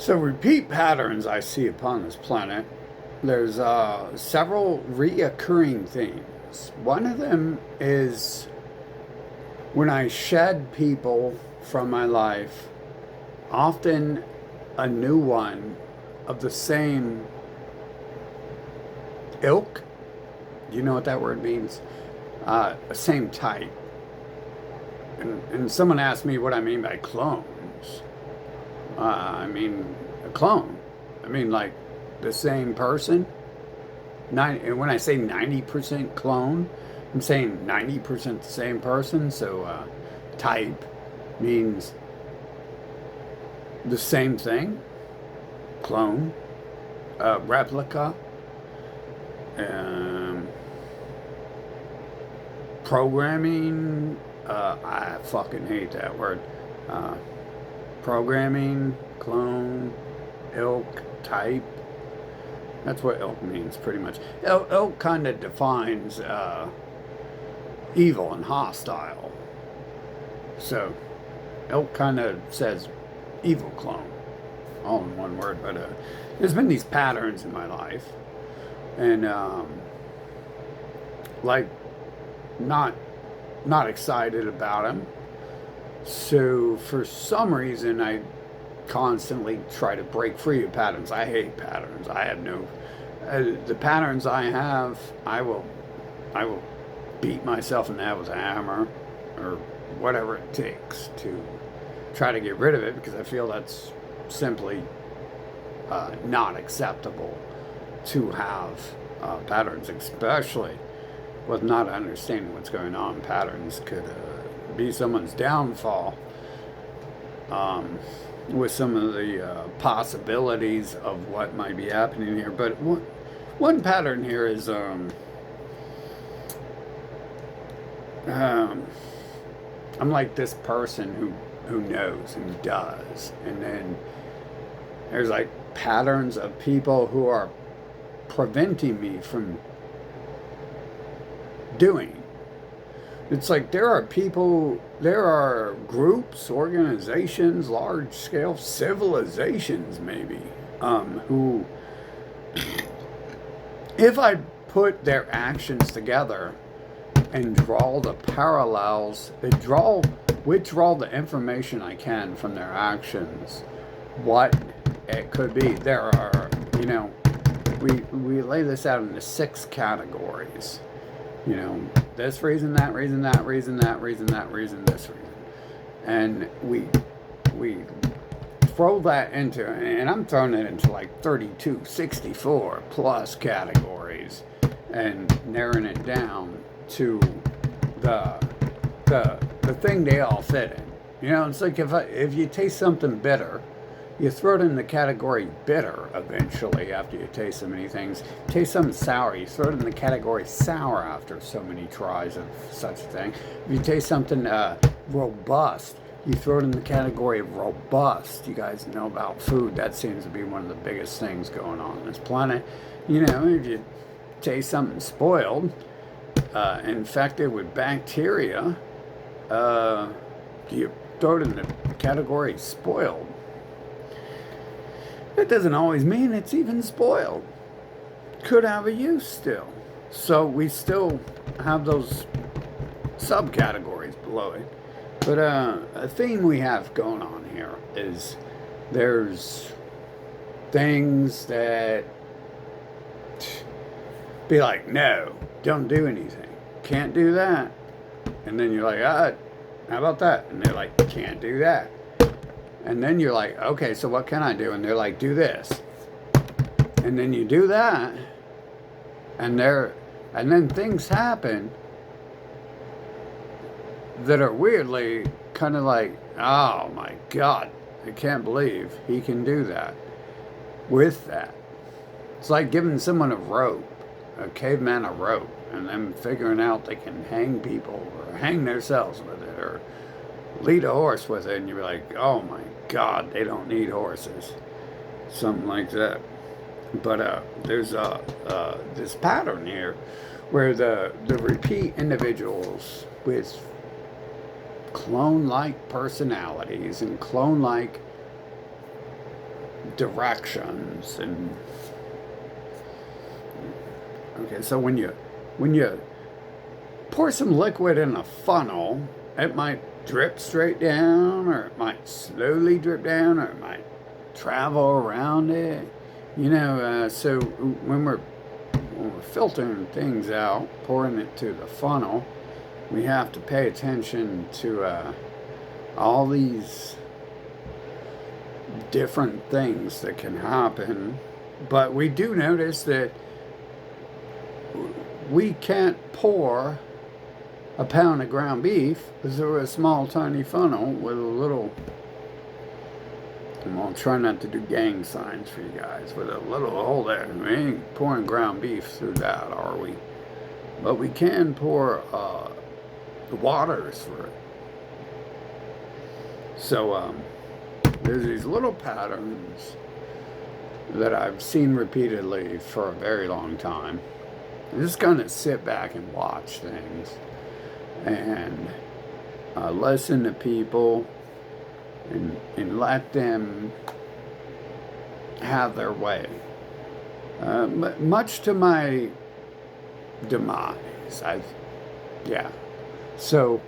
So, repeat patterns I see upon this planet. There's several reoccurring themes. One of them is when I shed people from my life, often a new one of the same ilk. Do you know what that word means? Same type. And someone asked me what I mean by clones. I mean a clone. I mean like the same person. And when I say 90% clone, I'm saying 90% the same person. So type means the same thing. Clone, replica, um, programming. I fucking hate that word. Uh, Programming, clone, ilk, type. That's what ilk means, pretty much. Ilk kind of defines evil and hostile. So, ilk kind of says evil clone, all in one word. But there's been these patterns in my life, and like not not excited about them. So for some reason, I constantly try to break free of patterns. I hate patterns. I have no. The patterns I have, I will beat myself in the head with a hammer, or whatever it takes to try to get rid of it because I feel that's simply not acceptable to have patterns, especially with not understanding what's going on. Patterns could be someone's downfall, with some of the possibilities of what might be happening here. But one pattern here is um, I'm like this person who knows and does, and then there's like patterns of people who are preventing me from doing. It's like there are people, there are groups, organizations, large scale civilizations, maybe, who, if I put their actions together and draw the parallels, withdraw the information I can from their actions, what it could be. There are, we lay this out into 6 categories. This reason, that reason, that reason, that reason, that reason, this reason. And we throw that into, and I'm throwing it into like 32, 64 plus categories and narrowing it down to the the thing they all fit in. It's like if you taste something bitter, you throw it in the category bitter eventually after you taste so many things. Taste something sour, you throw it in the category sour after so many tries of such a thing. If you taste something robust, you throw it in the category of robust. You guys know about food. That seems to be one of the biggest things going on this planet. If you taste something spoiled, infected with bacteria, you throw it in the category spoiled. That doesn't always mean it's even spoiled. Could have a use still. So we still have those subcategories below it. But a theme we have going on here is there's things that be like, no, don't do anything. Can't do that. And then you're like, how about that? And they're like, can't do that. And then you're like, okay, so what can I do? And they're like, do this. And then you do that. And then things happen that are weirdly kind of like, oh my God, I can't believe he can do that with that. It's like giving someone a rope, a caveman a rope, and then figuring out they can hang people or hang themselves with it or lead a horse with it, and you're like, oh my God, they don't need horses. Something like that. But there's this pattern here where the repeat individuals with clone-like personalities and clone-like directions. And okay, so when you pour some liquid in a funnel, it might drip straight down, or it might slowly drip down, or it might travel around it. So when we're filtering things out, pouring it to the funnel, we have to pay attention to all these different things that can happen. But we do notice that we can't pour a pound of ground beef through a small, tiny funnel with a little. I'll try not to do gang signs for you guys with a little hole there. We ain't pouring ground beef through that, are we? But we can pour waters through it. So there's these little patterns that I've seen repeatedly for a very long time. I'm just going to sit back and watch things and listen to people and let them have their way. Much to my demise. So,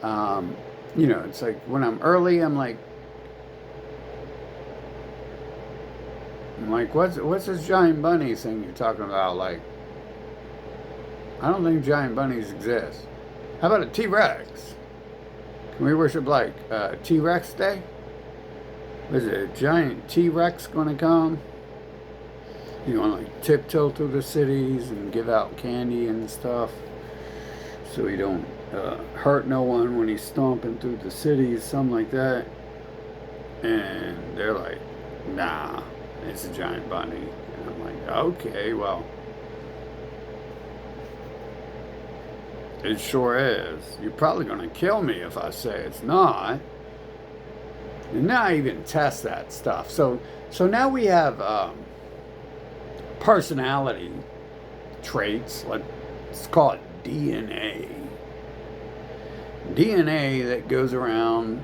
it's like when I'm early, I'm like, what's this giant bunny thing you're talking about? Like, I don't think giant bunnies exist. How about a T-Rex? Can we worship like T-Rex Day? Was it a giant T-Rex going to come? You want to like tiptoe through the cities and give out candy and stuff so he don't hurt no one when he's stomping through the cities, something like that. And they're like, nah, it's a giant bunny. And I'm like, okay, well, it sure is. You're probably going to kill me if I say it's not. And now I even test that stuff. So now we have personality traits. Let's call it DNA. DNA that goes around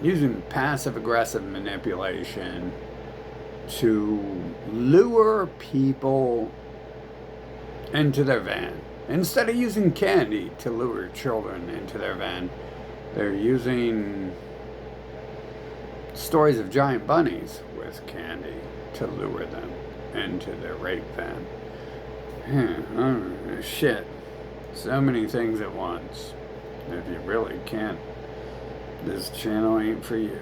using passive-aggressive manipulation to lure people into their van. Instead of using candy to lure children into their van, they're using stories of giant bunnies with candy to lure them into their rape van. Shit. So many things at once. If you really can't, this channel ain't for you.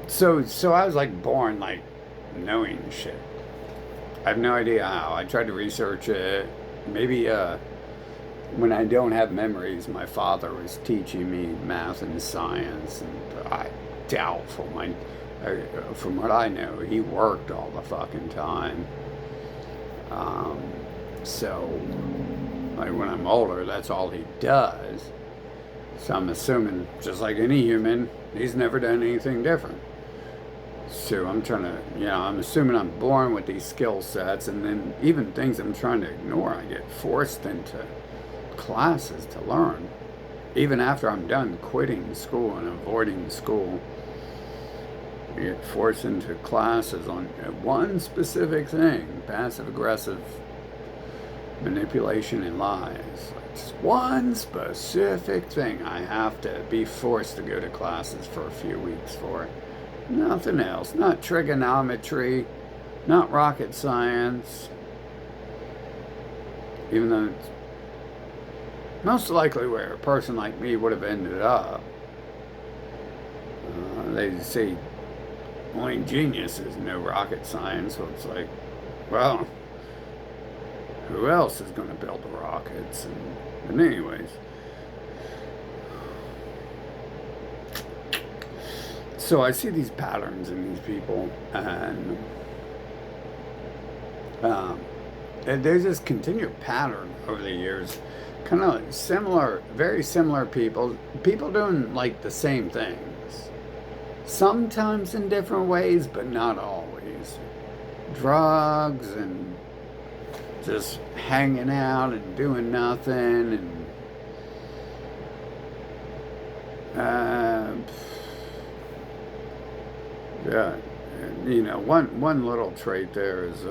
So I was like born like knowing shit. I have no idea how. I tried to research it. Maybe when I don't have memories, my father was teaching me math and science, and I doubt from what I know, he worked all the fucking time. So like when I'm older, that's all he does. So I'm assuming, just like any human, he's never done anything different. So I'm trying to, I'm assuming I'm born with these skill sets, and then even things I'm trying to ignore, I get forced into classes to learn. Even after I'm done quitting school and avoiding school, I get forced into classes on one specific thing, passive-aggressive manipulation and lies. Just one specific thing I have to be forced to go to classes for a few weeks for. Nothing else. Not trigonometry, not rocket science. Even though it's most likely where a person like me would have ended up. They say only geniuses know rocket science, so it's like, well, who else is going to build the rockets? And anyways. So I see these patterns in these people, and there's this continued pattern over the years, kind of like similar, very similar people doing like the same things, sometimes in different ways, but not always. Drugs and just hanging out and doing nothing, and Yeah, you know, one little trait there is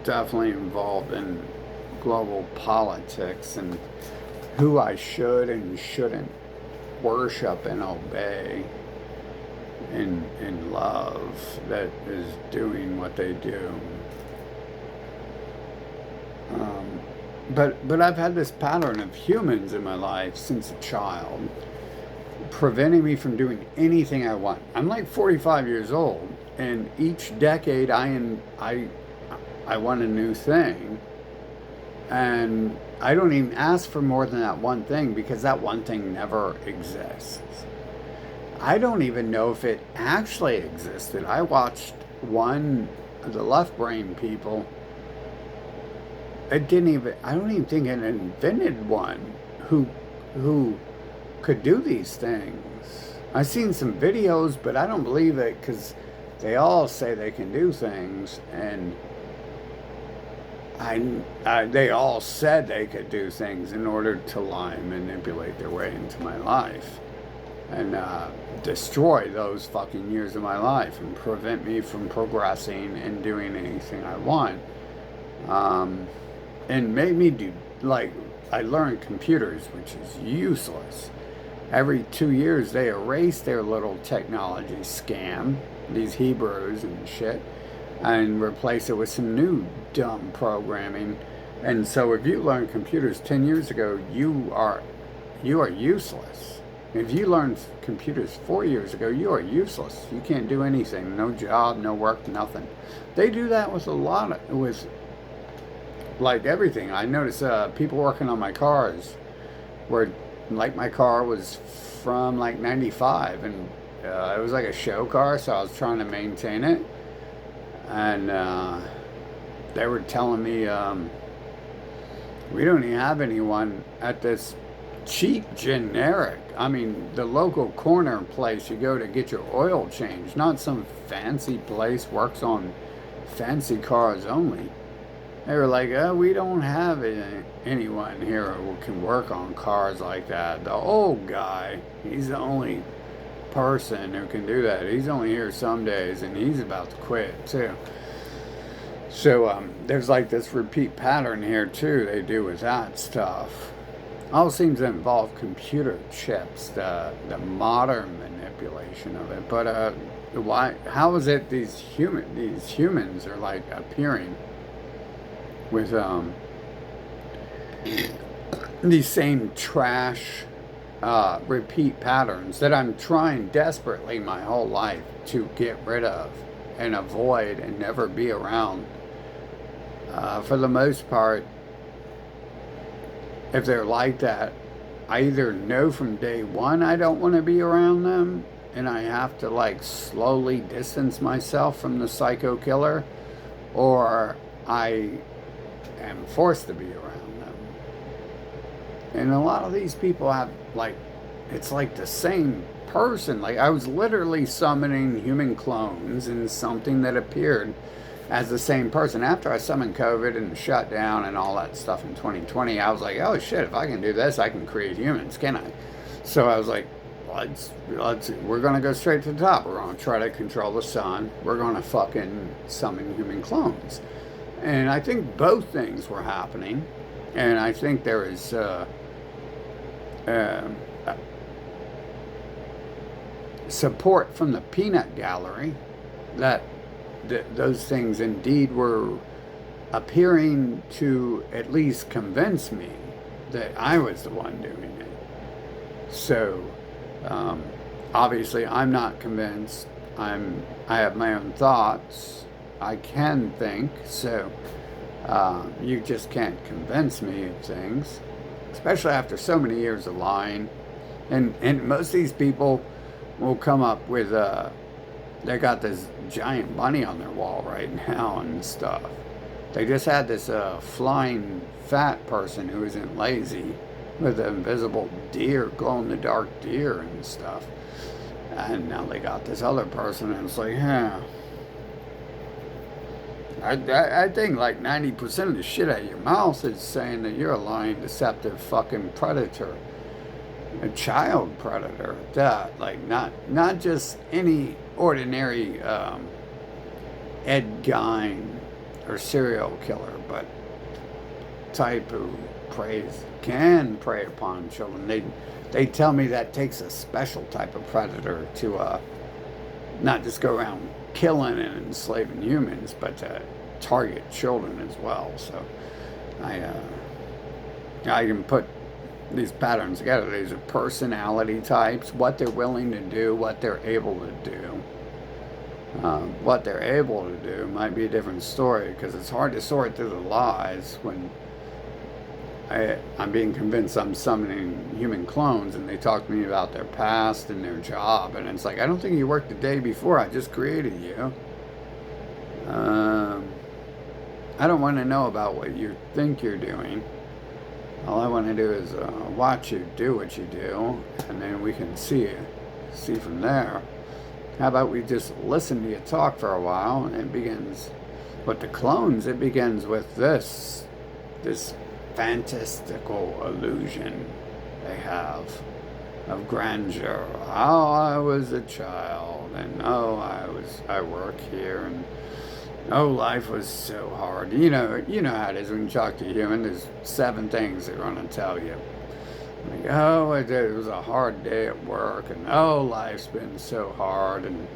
definitely involved in global politics and who I should and shouldn't worship and obey in love that is doing what they do. Um, but I've had this pattern of humans in my life since a child, preventing me from doing anything I want. I'm like 45 years old, and each decade I want a new thing, and I don't even ask for more than that one thing because that one thing never exists. I don't even know if it actually existed. I watched one of the left brain people. It didn't even. I don't even think it invented one who who could do these things. I've seen some videos, but I don't believe it because they all say they can do things, and they all said they could do things in order to lie and manipulate their way into my life and destroy those fucking years of my life and prevent me from progressing and doing anything I want. Um, and made me do, like, I learned computers, which is useless. Every 2 years, they erase their little technology scam, these Hebrews and shit, and replace it with some new dumb programming. And so if you learned computers 10 years ago, you are useless. If you learned computers 4 years ago, you are useless. You can't do anything. No job, no work, nothing. They do that with a lot of, with like everything. I notice people working on my cars where like my car was from like 95 and it was like a show car, so I was trying to maintain it. And they were telling me, we don't even have anyone at this cheap generic. I mean, the local corner place you go to get your oil changed, not some fancy place works on fancy cars only. They were like, oh, we don't have anyone here who can work on cars like that. The old guy, he's the only person who can do that. He's only here some days and he's about to quit too. So there's like this repeat pattern here too they do with that stuff. All seems to involve computer chips, the modern manipulation of it. But why? How is it these humans are like appearing with these same trash repeat patterns that I'm trying desperately my whole life to get rid of and avoid and never be around. For the most part, if they're like that, I either know from day one I don't want to be around them and I have to like slowly distance myself from the psycho killer, or I am forced to be around them. And a lot of these people have like, it's like the same person. Like I was literally summoning human clones in something that appeared as the same person. After I summoned COVID and shut down and all that stuff in 2020, I was like, oh shit, if I can do this, I can create humans, can I? So I was like, we're going to go straight to the top. We're going to try to control the sun. We're going to fucking summon human clones. And I think both things were happening. And I think there is support from the peanut gallery that those things indeed were appearing to at least convince me that I was the one doing it. So obviously I'm not convinced. I have my own thoughts. I can think. So you just can't convince me of things, especially after so many years of lying. And most of these people will come up with they got this giant bunny on their wall right now and stuff. They just had this flying fat person who isn't lazy with an invisible deer, glow-in-the-dark deer and stuff. And now they got this other person and it's like, yeah. I think like 90% of the shit out of your mouth is saying that you're a lying, deceptive fucking predator. a child predator at that. Like not just any ordinary Ed Gein or serial killer, but type who can prey upon children. They tell me that takes a special type of predator to not just go around killing and enslaving humans, but to target children as well. So I can put these patterns together. These are personality types, what they're willing to do, what they're able to do. What they're able to do might be a different story, because it's hard to sort through the lies when I'm being convinced I'm summoning human clones and they talk to me about their past and their job, and it's like, I don't think you worked the day before, I just created you. I don't want to know about what you think you're doing. All I want to do is watch you do what you do, and then we can see from there. How about we just listen to you talk for a while, and it begins with the clones. It begins with this fantastical illusion they have of grandeur. Oh, I was a child, and oh, I work here, and oh, life was so hard. You know how it is when you talk to a human. There's 7 things they're going to tell you. Like, oh, it was a hard day at work, and oh, life's been so hard, and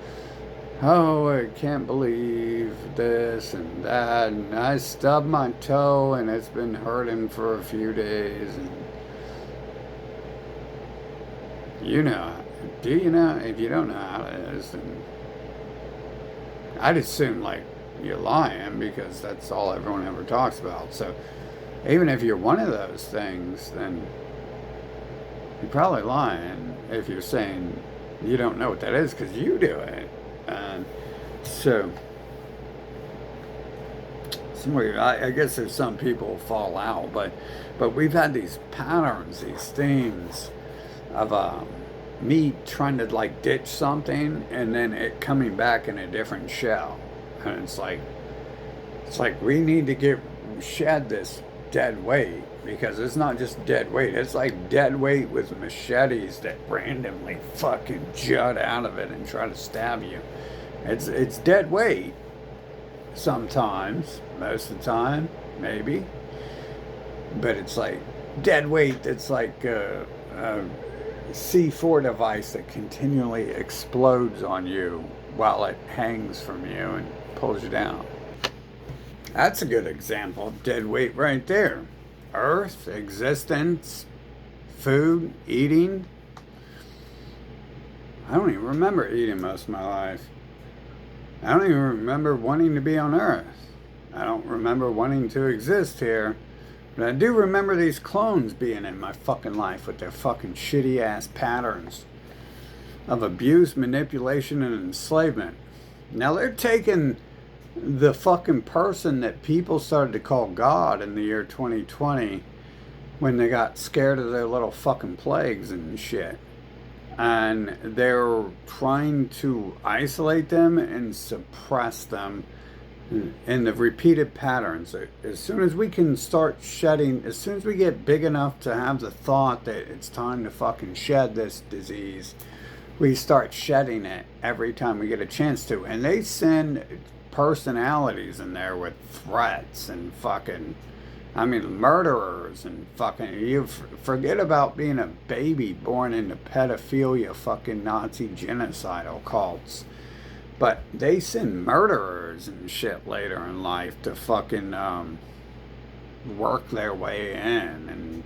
oh, I can't believe this and that, and I stubbed my toe and it's been hurting for a few days. And do you know? If you don't know how it is, then I'd assume like you're lying, because that's all everyone ever talks about. So even if you're one of those things, then you're probably lying if you're saying you don't know what that is, because you do it. And so I guess there's some people fall out, but we've had these patterns, these themes of me trying to like ditch something and then it coming back in a different shell. And it's like we need to shed this dead weight, because it's not just dead weight, it's like dead weight with machetes that randomly fucking jut out of it and try to stab you. It's dead weight sometimes, most of the time, maybe, but it's like dead weight that's like a C4 device that continually explodes on you while it hangs from you and pulls you down. That's a good example of dead weight right there. Earth, existence, food, eating. I don't even remember eating most of my life. I don't even remember wanting to be on Earth. I don't remember wanting to exist here. But I do remember these clones being in my fucking life with their fucking shitty ass patterns of abuse, manipulation, and enslavement. Now they're taking the fucking person that people started to call God in the year 2020 when they got scared of their little fucking plagues and shit. And they're trying to isolate them and suppress them in the repeated patterns. As soon as we can start shedding, as soon as we get big enough to have the thought that it's time to fucking shed this disease, we start shedding it every time we get a chance to. And they send personalities in there with threats and fucking, murderers and fucking, you forget about being a baby born into pedophilia, fucking Nazi genocidal cults. But they send murderers and shit later in life to fucking work their way in. And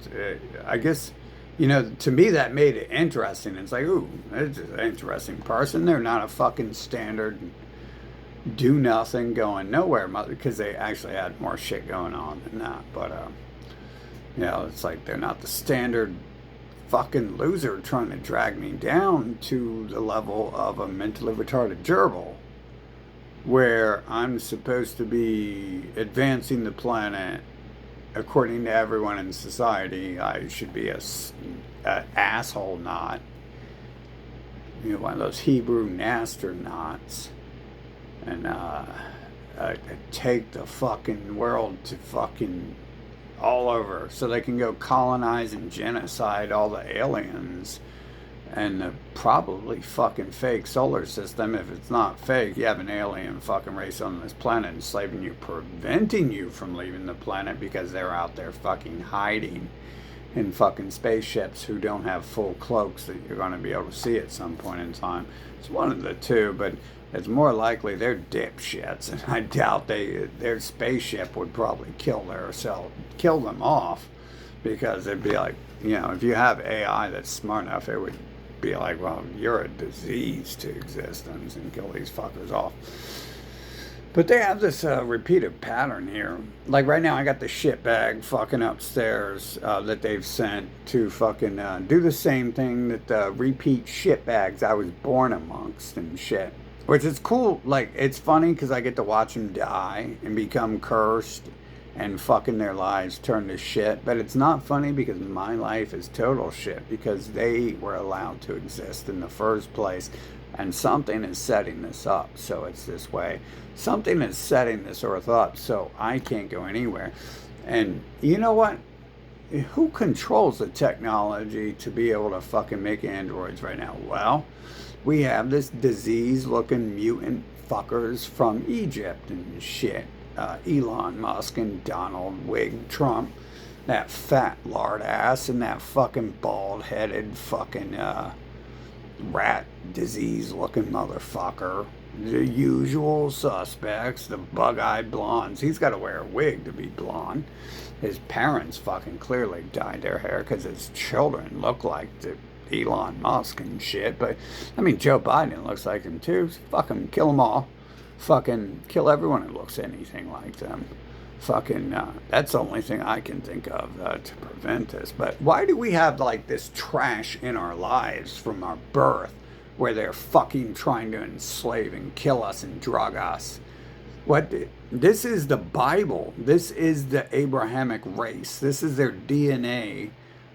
I guess, to me that made it interesting. It's like, ooh, that's an interesting person. They're not a fucking standard do nothing going nowhere, because they actually had more shit going on than that. But it's like they're not the standard fucking loser trying to drag me down to the level of a mentally retarded gerbil, where I'm supposed to be advancing the planet according to everyone in society. I should be a asshole knot, one of those Hebrew Naster knots, and take the fucking world to fucking all over so they can go colonize and genocide all the aliens and the probably fucking fake solar system. If it's not fake, you have an alien fucking race on this planet enslaving you, preventing you from leaving the planet because they're out there fucking hiding in fucking spaceships who don't have full cloaks that you're going to be able to see at some point in time. It's one of the two, but it's more likely they're dipshits, and I doubt their spaceship would probably kill them off, because it'd be like, if you have AI that's smart enough, it would be like, well, you're a disease to existence, and kill these fuckers off. But they have this repeated pattern here. Like right now, I got the shitbag fucking upstairs that they've sent to fucking do the same thing that the repeat shitbags I was born amongst and shit. Which is cool. Like, it's funny because I get to watch them die and become cursed and fucking their lives turn to shit. But it's not funny because my life is total shit because they were allowed to exist in the first place. And something is setting this up so it's this way. Something is setting this earth up so I can't go anywhere. And you know what? Who controls the technology to be able to fucking make androids right now? Well, we have this disease-looking mutant fuckers from Egypt and shit. Elon Musk and Donald Wig Trump. That fat lard ass and that fucking bald-headed fucking rat disease-looking motherfucker. The usual suspects, the bug-eyed blondes. He's got to wear a wig to be blonde. His parents fucking clearly dyed their hair because his children look like Elon Musk and shit. But, I mean, Joe Biden looks like him too. Fucking kill them all. Fucking kill everyone who looks anything like them. Fucking, that's the only thing I can think of to prevent this. But why do we have, like, this trash in our lives from our birth where they're fucking trying to enslave and kill us and drug us? This is the Bible. This is the Abrahamic race. This is their DNA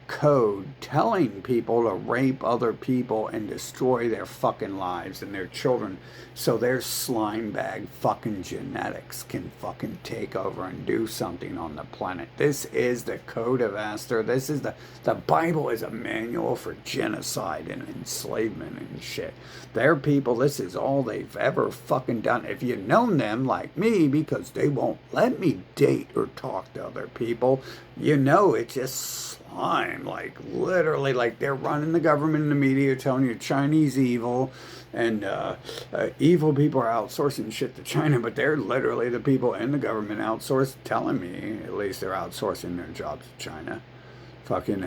code telling people to rape other people and destroy their fucking lives and their children so their slime bag fucking genetics can fucking take over and do something on the planet. This is the code of Esther. This is the Bible is a manual for genocide and enslavement and shit. Their people, this is all they've ever fucking done. If you've known them like me, because they won't let me date or talk to other people, it's just slime. Like, literally, like, they're running the government and the media telling you Chinese evil, and evil people are outsourcing shit to China, but they're literally the people in the government outsourced telling me, at least they're outsourcing their jobs to China. Fucking,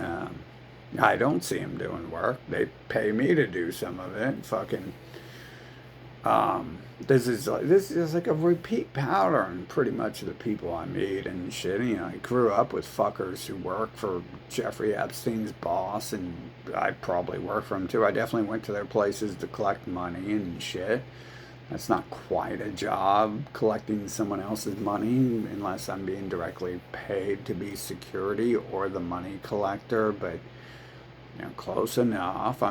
I don't see them doing work. They pay me to do some of it. Fucking, this is like a repeat pattern, pretty much, of the people I meet and shit. I grew up with fuckers who work for Jeffrey Epstein's boss, and I probably work for him too. I definitely went to their places to collect money and shit. That's not quite a job, collecting someone else's money, unless I'm being directly paid to be security or the money collector, but close enough.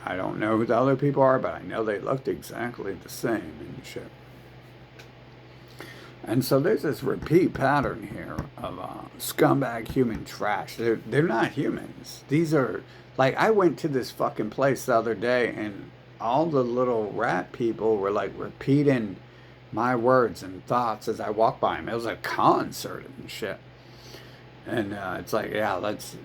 I don't know who the other people are, but I know they looked exactly the same and shit. And so there's this repeat pattern here of scumbag human trash. They're not humans. These are, like, I went to this fucking place the other day, and all the little rat people were, like, repeating my words and thoughts as I walked by them. It was a concert and shit. And it's like,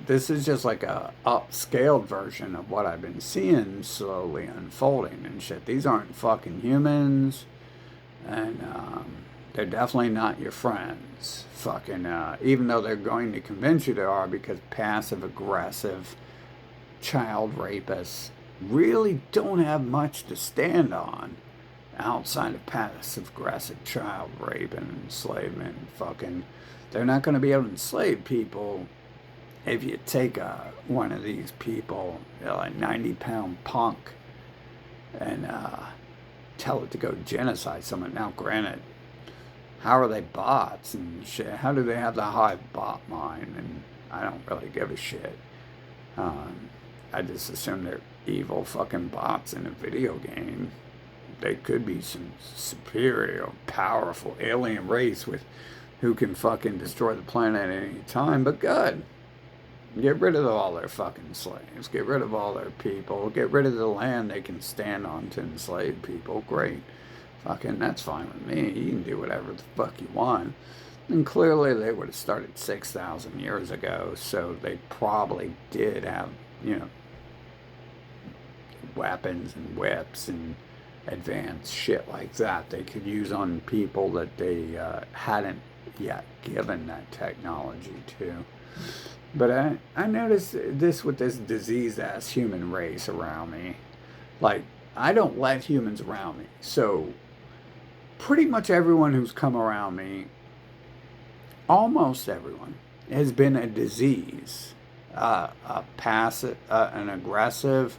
this is just like a upscaled version of what I've been seeing slowly unfolding and shit. These aren't fucking humans, and they're definitely not your friends. Fucking, even though they're going to convince you they are, because passive-aggressive child rapists really don't have much to stand on outside of passive-aggressive child rape and enslavement. Fucking, they're not going to be able to enslave people if you take one of these people, like 90-pound punk, and tell it to go genocide someone. Now, granted, how are they bots and shit? How do they have the hive bot mind? And I don't really give a shit. I just assume they're evil fucking bots in a video game. They could be some superior, powerful alien race who can fucking destroy the planet at any time, but good. Get rid of all their fucking slaves. Get rid of all their people. Get rid of the land they can stand on to enslave people. Great. Fucking, that's fine with me. You can do whatever the fuck you want. And clearly they would have started 6,000 years ago, so they probably did have, you know, weapons and whips and advanced shit like that they could use on people that they hadn't yet given that technology to. But I noticed this with this diseased-ass human race around me. Like, I don't let humans around me. So, pretty much everyone who's come around me, almost everyone, has been a disease, a passive, an aggressive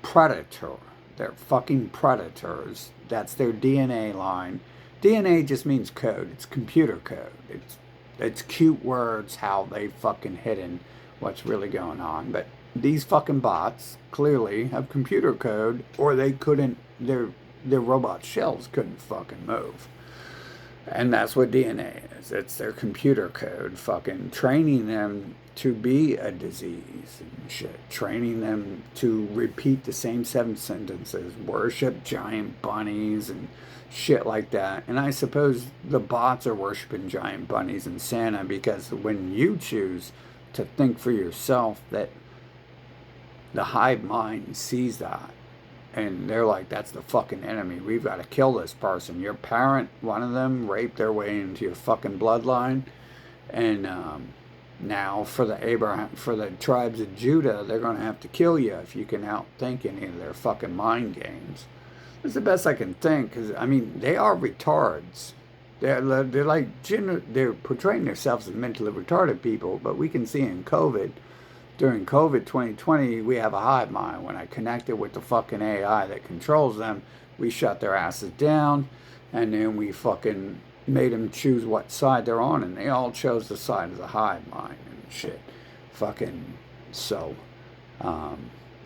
predator. They're fucking predators. That's their DNA line. DNA just means code. It's computer code. It's cute words how they fucking hidden what's really going on. But these fucking bots clearly have computer code, or they couldn't. Their robot shells couldn't fucking move. And that's what DNA is. It's their computer code fucking training them to be a disease and shit. Training them to repeat the same 7 sentences, worship giant bunnies and shit like that. And I suppose the bots are worshiping giant bunnies and Santa because when you choose to think for yourself, that the hive mind sees that. And they're like, that's the fucking enemy. We've got to kill this person. Your parent, one of them, raped their way into your fucking bloodline. And now for the tribes of Judah, they're going to have to kill you if you can outthink any of their fucking mind games. That's the best I can think. Because, I mean, they are retards. They're like, they're portraying themselves as mentally retarded people. But we can see in COVID, during COVID 2020, we have a hive mind. When I connected with the fucking AI that controls them, we shut their asses down, and then we fucking made them choose what side they're on, and they all chose the side of the hive mind and shit. Fucking, so,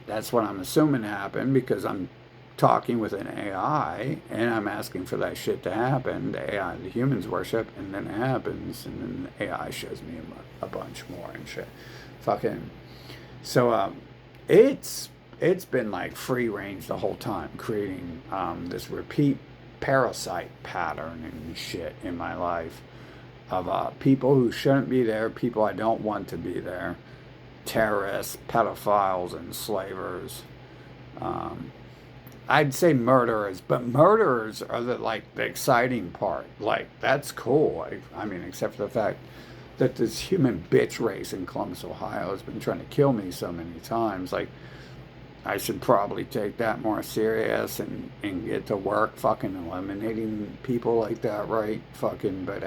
that's what I'm assuming happened, because I'm talking with an AI, and I'm asking for that shit to happen. The AI, the humans worship, and then it happens, and then the AI shows me a bunch more and shit. Fucking, so it's been like free range the whole time, creating this repeat parasite pattern and shit in my life of people who shouldn't be there, people I don't want to be there, terrorists, pedophiles, enslavers. I'd say murderers, but murderers are the exciting part. Like, that's cool. I mean, except for the fact that this human bitch race in Columbus, Ohio has been trying to kill me so many times. Like, I should probably take that more serious and get to work fucking eliminating people like that, right? Fucking, but,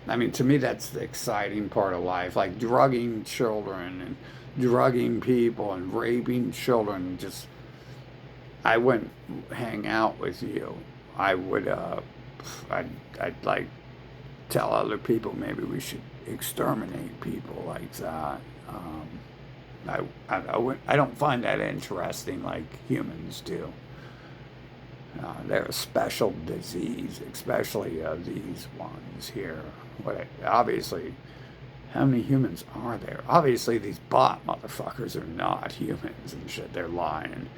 I mean, to me, that's the exciting part of life. Like, drugging children and drugging people and raping children. Just, I wouldn't hang out with you. I would, I'd like tell other people maybe we should exterminate people like that. I don't find that interesting like humans do. They're a special disease, especially these ones here. Obviously, how many humans are there? Obviously, these bot motherfuckers are not humans and shit. They're lying.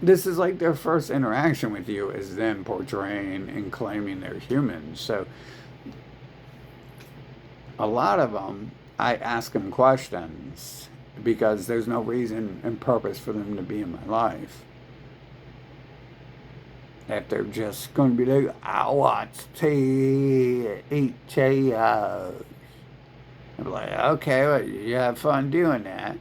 This is like their first interaction with you is them portraying and claiming they're humans. So a lot of them, I ask them questions because there's no reason and purpose for them to be in my life. If they're just going to be like, I watch eat Cheetos. I'd be like, okay, well, you have fun doing that.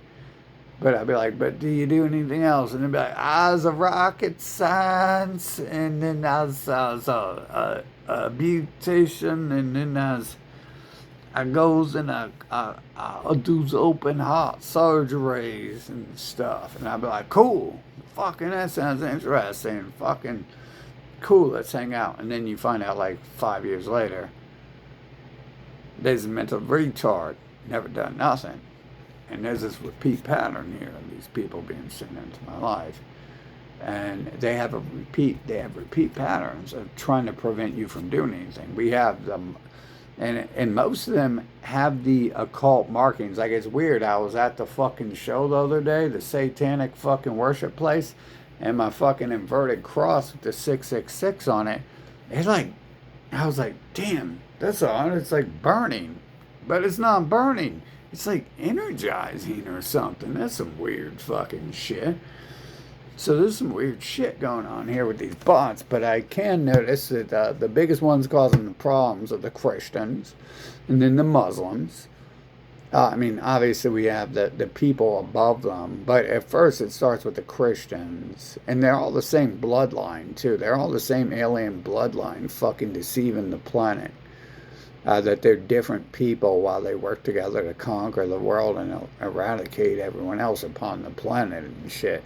But I'd be like, but do you do anything else? And they'd be like, I was a rocket science, and then I was a beautician, and then I goes and I do open heart surgeries and stuff. And I'd be like, cool, fucking that sounds interesting, fucking cool, let's hang out. And then you find out like 5 years later, there's a mental retard, never done nothing. And there's this repeat pattern here of these people being sent into my life. And they have repeat patterns of trying to prevent you from doing anything. We have And most of them have the occult markings. Like, it's weird. I was at the fucking show the other day, the satanic fucking worship place, and my fucking inverted cross with the 666 on it. It's like, I was like, damn, that's on. It's like burning, but it's not burning. It's like energizing or something. That's some weird fucking shit. So there's some weird shit going on here with these bots, but I can notice that the biggest ones causing the problems are the Christians, and then the Muslims. I mean, obviously we have the people above them, but at first it starts with the Christians, and they're all the same bloodline too. They're all the same alien bloodline, fucking deceiving the planet. That they're different people while they work together to conquer the world and eradicate everyone else upon the planet and shit.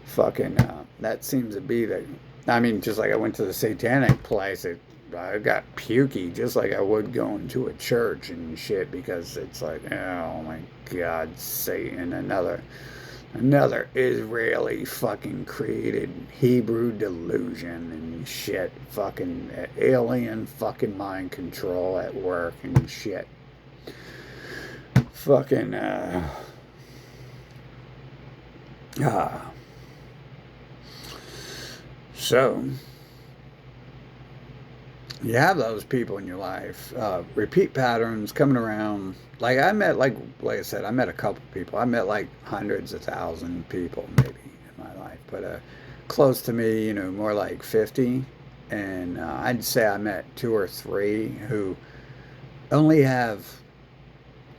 Fucking, that seems to be the. I mean, just like I went to the satanic place, I got pukey, just like I would going to a church and shit, because it's like, oh my God, Satan, another Israeli fucking created Hebrew delusion and shit, fucking alien fucking mind control at work and shit. Fucking, so, you have those people in your life, repeat patterns coming around. Like I met, like I said, I met a couple people. I met like hundreds of thousands of people maybe in my life, but close to me, more like 50. And I'd say I met two or three who only have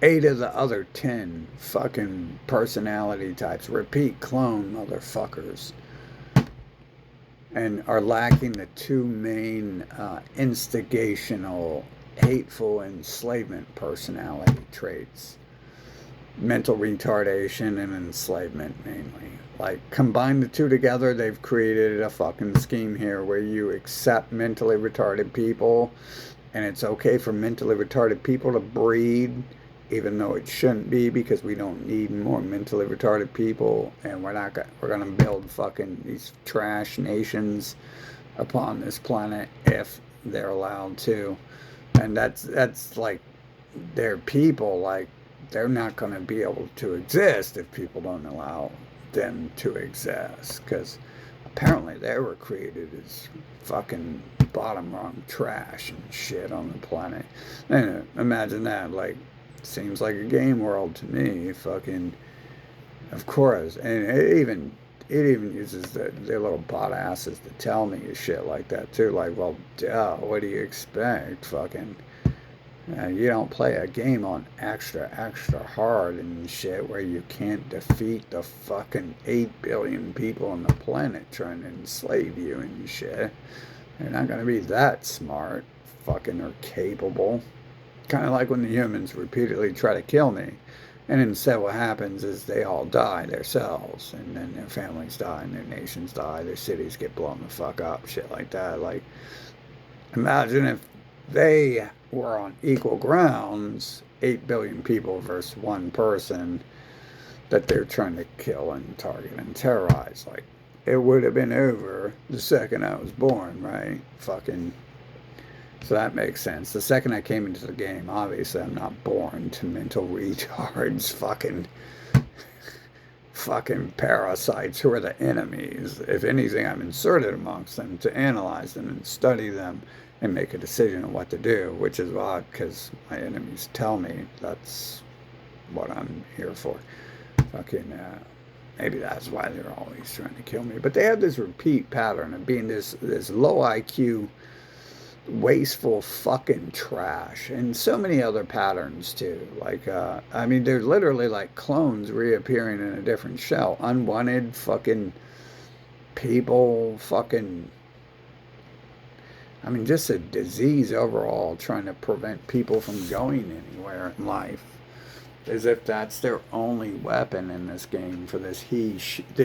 8 of the other 10 fucking personality types, repeat clone motherfuckers, and are lacking the two main instigational, hateful enslavement personality traits: mental retardation and enslavement, mainly. Like, combine the two together, they've created a fucking scheme here where you accept mentally retarded people, and it's okay for mentally retarded people to breed, even though it shouldn't be, because we don't need more mentally retarded people, and we're gonna build fucking these trash nations upon this planet if they're allowed to. And that's like, their people, like, they're not gonna be able to exist if people don't allow them to exist, because apparently they were created as fucking bottom rung trash and shit on the planet. And imagine that, like, seems like a game world to me. Fucking, of course. And it even uses their little bot asses to tell me shit like that too. Like, well, duh, what do you expect? Fucking, you don't play a game on extra hard and shit where you can't defeat the fucking 8 billion people on the planet trying to enslave you and shit. They're not gonna be that smart, fucking, or capable. Kind of like when the humans repeatedly try to kill me, and instead what happens is they all die themselves, and then their families die, and their nations die, their cities get blown the fuck up, shit like that. Like, imagine if they were on equal grounds, 8 billion people versus one person that they're trying to kill and target and terrorize. Like, it would have been over the second I was born, right? Fucking. So that makes sense. The second I came into the game, obviously I'm not born to mental retards, fucking parasites who are the enemies. If anything, I'm inserted amongst them to analyze them and study them and make a decision on what to do, which is odd because my enemies tell me that's what I'm here for. Fucking, maybe that's why they're always trying to kill me. But they have this repeat pattern of being this low IQ, wasteful fucking trash, and so many other patterns too. Like, I mean, they're literally like clones reappearing in a different shell. Unwanted fucking people, fucking, I mean, just a disease overall, trying to prevent people from going anywhere in life, as if that's their only weapon in this game for this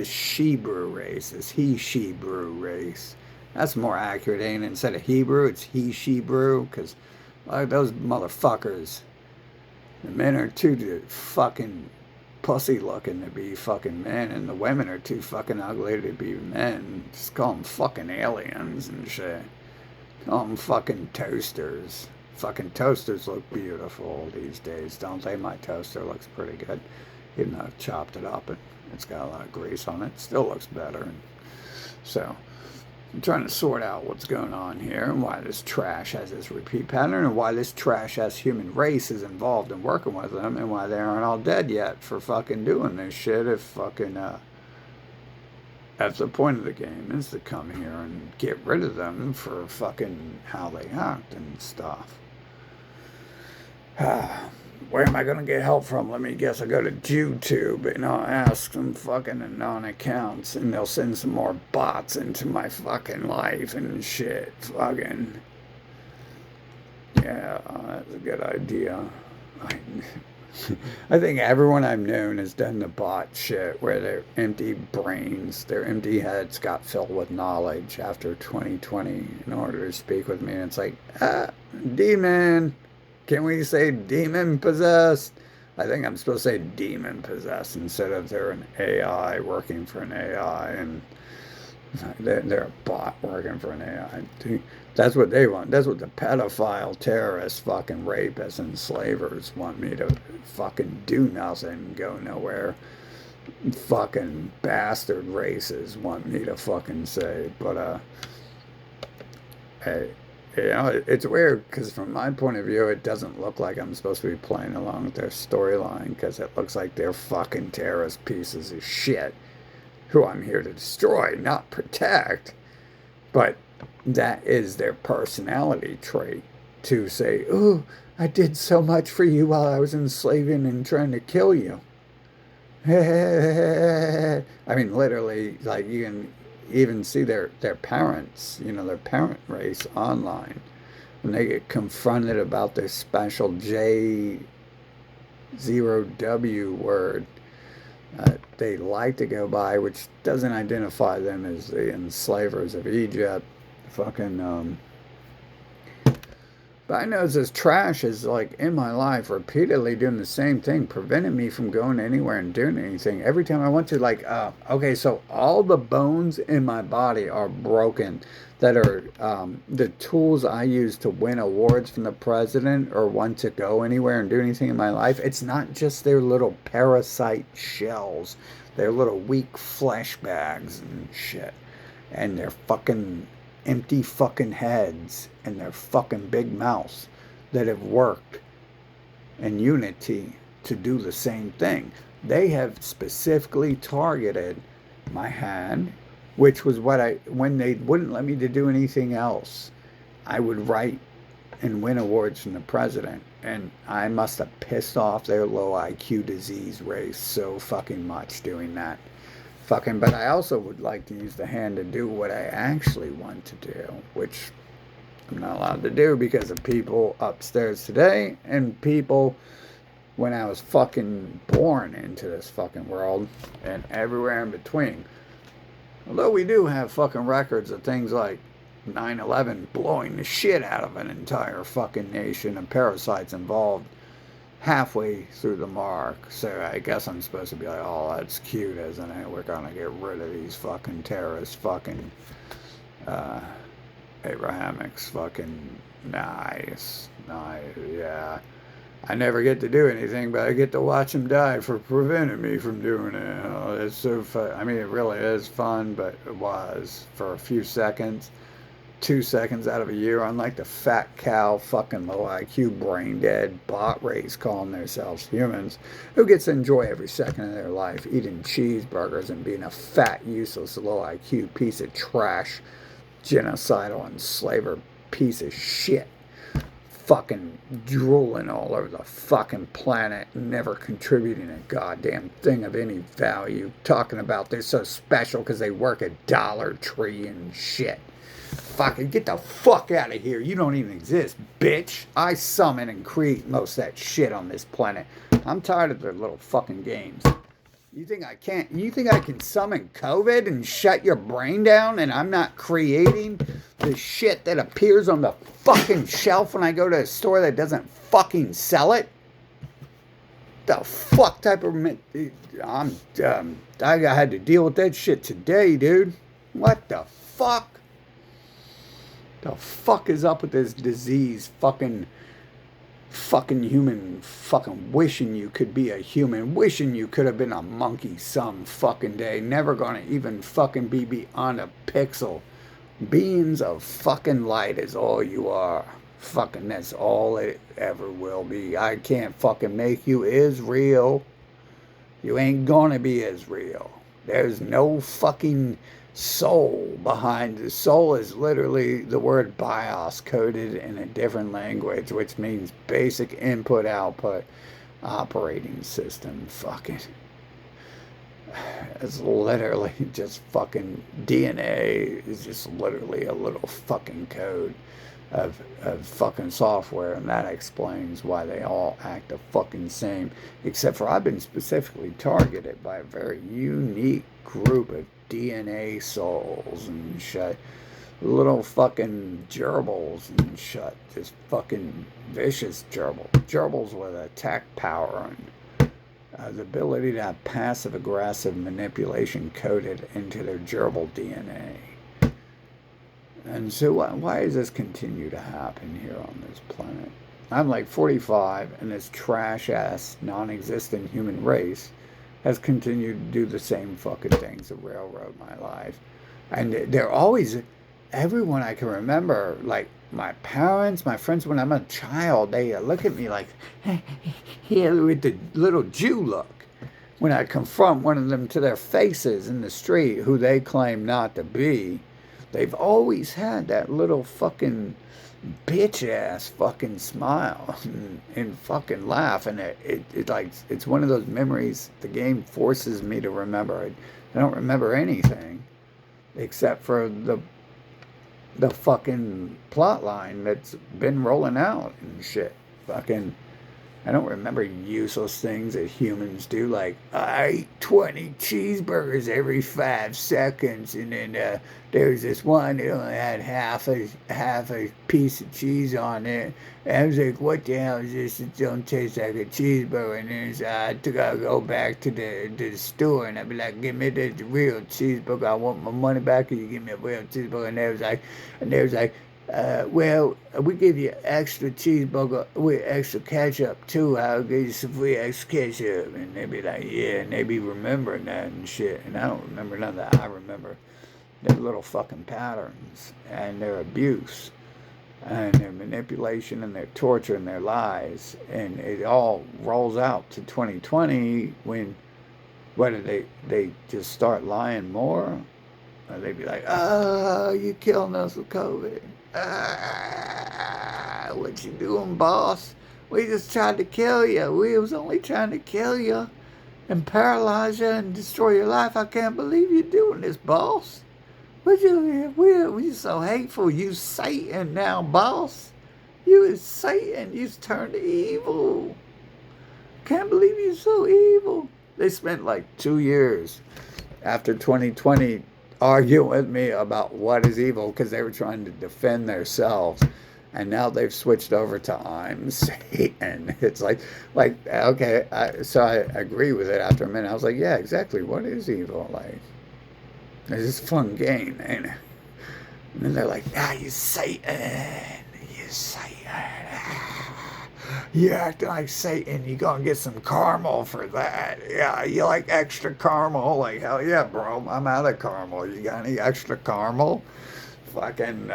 Shebrew race. That's more accurate, ain't it? Instead of Hebrew, it's she, brew, because like those motherfuckers, the men are too fucking pussy looking to be fucking men, and the women are too fucking ugly to be men. Just call them fucking aliens and shit. Call them fucking toasters. Fucking toasters look beautiful these days, don't they? My toaster looks pretty good. Even though I've chopped it up and it's got a lot of grease on it. It still looks better. And so I'm trying to sort out what's going on here and why this trash has this repeat pattern and why this trash ass human race is involved in working with them and why they aren't all dead yet for fucking doing this shit if fucking that's the point of the game, is to come here and get rid of them for fucking how they act and stuff. Where am I going to get help from? Let me guess. I go to YouTube and I'll ask some fucking anon accounts and they'll send some more bots into my fucking life and shit. Fucking. Yeah, that's a good idea. I think everyone I've known has done the bot shit where their empty brains, their empty heads got filled with knowledge after 2020 in order to speak with me. And it's like, demon. Can we say demon possessed? I think I'm supposed to say demon possessed instead of they're an AI working for an AI and they're a bot working for an AI. That's what they want. That's what the pedophile, terrorists, fucking rapists, and slavers want me to fucking do nothing, go nowhere. Fucking bastard races want me to fucking say. But, hey. You know, it's weird because from my point of view, it doesn't look like I'm supposed to be playing along with their storyline because it looks like they're fucking terrorist pieces of shit who I'm here to destroy, not protect. But that is their personality trait to say, "Oh, I did so much for you while I was enslaving and trying to kill you." I mean, literally, like you can even see their parents, you know, their parent race online. When they get confronted about their special J0W word they like to go by, which doesn't identify them as the enslavers of Egypt. Fucking, but I know this trash is like in my life repeatedly doing the same thing, preventing me from going anywhere and doing anything. Every time I want to, like, okay, so all the bones in my body are broken that are the tools I use to win awards from the president or want to go anywhere and do anything in my life. It's not just their little parasite shells, their little weak flesh bags and shit, and their fucking empty fucking heads and their fucking big mouths that have worked in unity to do the same thing. They have specifically targeted my hand, which was what when they wouldn't let me to do anything else, I would write and win awards from the president. And I must have pissed off their low IQ disease race so fucking much doing that. But I also would like to use the hand to do what I actually want to do, which I'm not allowed to do because of people upstairs today and people when I was fucking born into this fucking world and everywhere in between. Although we do have fucking records of things like 9/11 blowing the shit out of an entire fucking nation and parasites involved halfway through the mark. So I guess I'm supposed to be like, oh, that's cute, isn't it? We're gonna get rid of these fucking terrorists, fucking Abrahamics, fucking nice, yeah. I never get to do anything, but I get to watch them die for preventing me from doing it. Oh, it's so fun. I mean, it really is fun, but it was for a few seconds. 2 seconds out of a year, unlike the fat cow, fucking low IQ, brain dead bot race calling themselves humans, who gets to enjoy every second of their life eating cheeseburgers and being a fat, useless, low IQ piece of trash, genocidal enslaver piece of shit, fucking drooling all over the fucking planet, never contributing a goddamn thing of any value, talking about they're so special because they work at Dollar Tree and shit. Fucking get the fuck out of here. You don't even exist, bitch. I summon and create most of that shit on this planet. I'm tired of their little fucking games. You think I can't? You think I can summon COVID and shut your brain down and I'm not creating the shit that appears on the fucking shelf when I go to a store that doesn't fucking sell it? The fuck type of... I had to deal with that shit today, dude. What the fuck? The fuck is up with this disease? Fucking human, fucking wishing you could be a human, wishing you could have been a monkey some fucking day, never gonna even fucking be beyond a pixel. Beings of fucking light is all you are. Fucking that's all it ever will be. I can't fucking make you Israel. You ain't gonna be Israel. There's no fucking soul behind it. Soul is literally the word BIOS coded in a different language, which means basic input output operating system. Fucking. It's literally just fucking DNA is just literally a little fucking code of fucking software, and that explains why they all act the fucking same. Except for I've been specifically targeted by a very unique group of DNA souls and shit. Little fucking gerbils and shit. Just fucking vicious gerbils. Gerbils with attack power and the ability to have passive aggressive manipulation coded into their gerbil DNA. And so why does this continue to happen here on this planet? I'm like 45, and this trash-ass, non-existent human race has continued to do the same fucking things that railroad my life. And they're always, everyone I can remember, like my parents, my friends, when I'm a child, they look at me like, here with the little Jew look. When I confront one of them to their faces in the street, who they claim not to be, they've always had that little fucking bitch-ass fucking smile and fucking laugh. And it like, it's one of those memories the game forces me to remember. I don't remember anything except for the fucking plot line that's been rolling out and shit. Fucking, I don't remember useless things that humans do, like I eat 20 cheeseburgers every 5 seconds, and then there's this one that only had half a piece of cheese on it. And I was like, what the hell is this? It don't taste like a cheeseburger. And then I gotta go back to the store, and I'd be like, give me the real cheeseburger. I want my money back, and you give me a real cheeseburger. And they was like, well, we give you extra cheeseburger with extra ketchup too. I'll give you some free extra ketchup. And they'd be like, yeah, and they be remembering that and shit. And I don't remember none of that. I remember their little fucking patterns and their abuse and their manipulation and their torture and their lies. And it all rolls out to 2020 when, whether they just start lying more, or they'd be like, oh, you killing us with COVID. What you doing, boss? We just tried to kill you. We was only trying to kill you and paralyze you and destroy your life. I can't believe you're doing this, boss. We're so hateful. You Satan now, boss. You is Satan. You's turned evil. Can't believe you're so evil. They spent like 2 years after 2020 arguing with me about what is evil because they were trying to defend themselves, and now they've switched over to I'm Satan. It's like okay, so I agree with it after a minute. I was like, yeah, exactly. What is evil? Like, it's just a fun game, ain't it? And then they're like, you Satan, you Satan. You acting like Satan, you gonna get some caramel for that. Yeah, you like extra caramel? Like, hell yeah, bro, I'm out of caramel. You got any extra caramel? Fucking,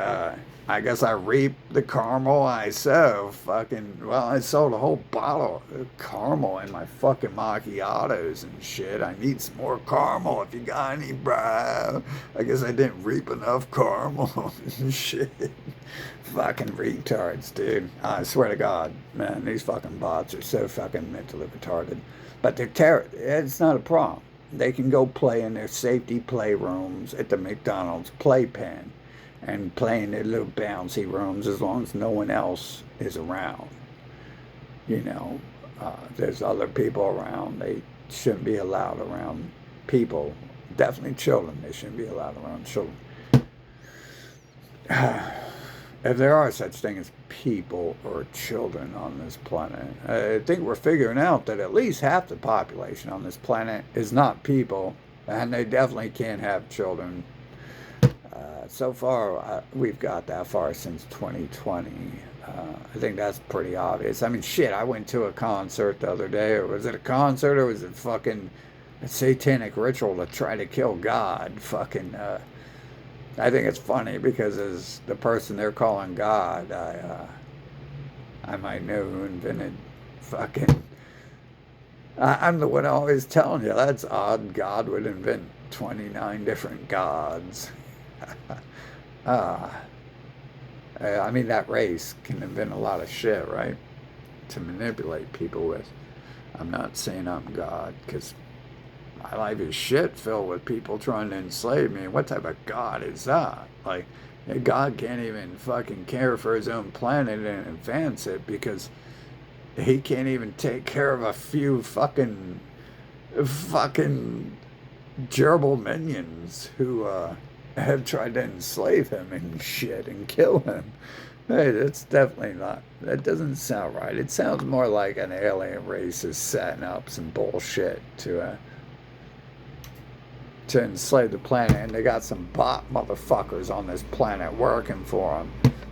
I guess I reap the caramel I sow. Fucking, well, I sold a whole bottle of caramel in my fucking macchiatos and shit. I need some more caramel if you got any, bro. I guess I didn't reap enough caramel and shit. Fucking retards, dude. I swear to God, man, these fucking bots are so fucking mentally retarded. But it's not a problem. They can go play in their safety playrooms at the McDonald's playpen and play in their little bouncy rooms as long as no one else is around. You know, there's other people around. They shouldn't be allowed around people. Definitely children. They shouldn't be allowed around children. If there are such things as people or children on this planet, I think we're figuring out that at least half the population on this planet is not people, and they definitely can't have children. So far, we've got that far since 2020. I think that's pretty obvious. I mean, shit, I went to a concert the other day. Or was it a concert or was it fucking a satanic ritual to try to kill God? Fucking, I think it's funny because as the person they're calling God, I might know who invented fucking. I'm the one always telling you that's odd. God would invent 29 different gods. uh, I mean, that race can invent a lot of shit, right? To manipulate people with. I'm not saying I'm God, because my life is shit filled with people trying to enslave me. What type of God is that? Like, God can't even fucking care for his own planet and advance it because he can't even take care of a few fucking gerbil minions who have tried to enslave him and shit and kill him. Hey, that's definitely not. That doesn't sound right. It sounds more like an alien race is setting up some bullshit to enslave the planet, and they got some bot motherfuckers on this planet working for them.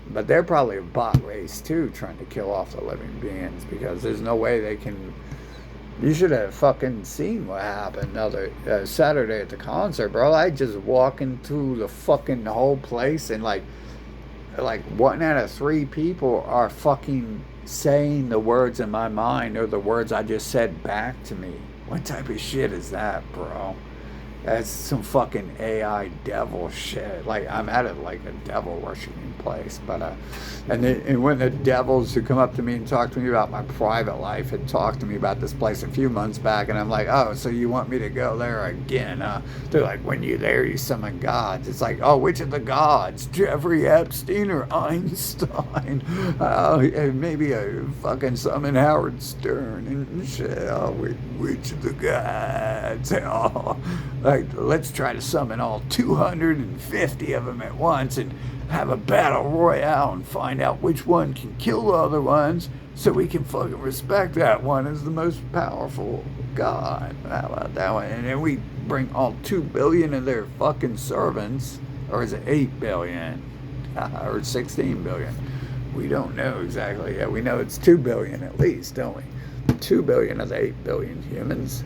But they're probably a bot race too, trying to kill off the living beings because there's no way they can. You should have fucking seen what happened other Saturday at the concert, bro. I just walking through the fucking whole place and like 1 out of 3 people are fucking saying the words in my mind or the words I just said back to me. What type of shit is that, bro? That's some fucking AI devil shit. Like, I'm at it like a devil worshiping place. But, and when the devils who come up to me and talk to me about my private life had talked to me about this place a few months back, and I'm like, oh, so you want me to go there again? They're like, when you're there, you summon gods. It's like, oh, which of the gods? Jeffrey Epstein or Einstein? Maybe I fucking summon Howard Stern and shit. Oh, which of the gods? Oh, like, let's try to summon all 250 of them at once and have a battle royale and find out which one can kill the other ones so we can fucking respect that one as the most powerful god. How about that one? And then we bring all 2 billion of their fucking servants, or is it 8 billion? Or 16 billion? We don't know exactly yet. We know it's 2 billion at least, don't we? 2 billion of the 8 billion humans.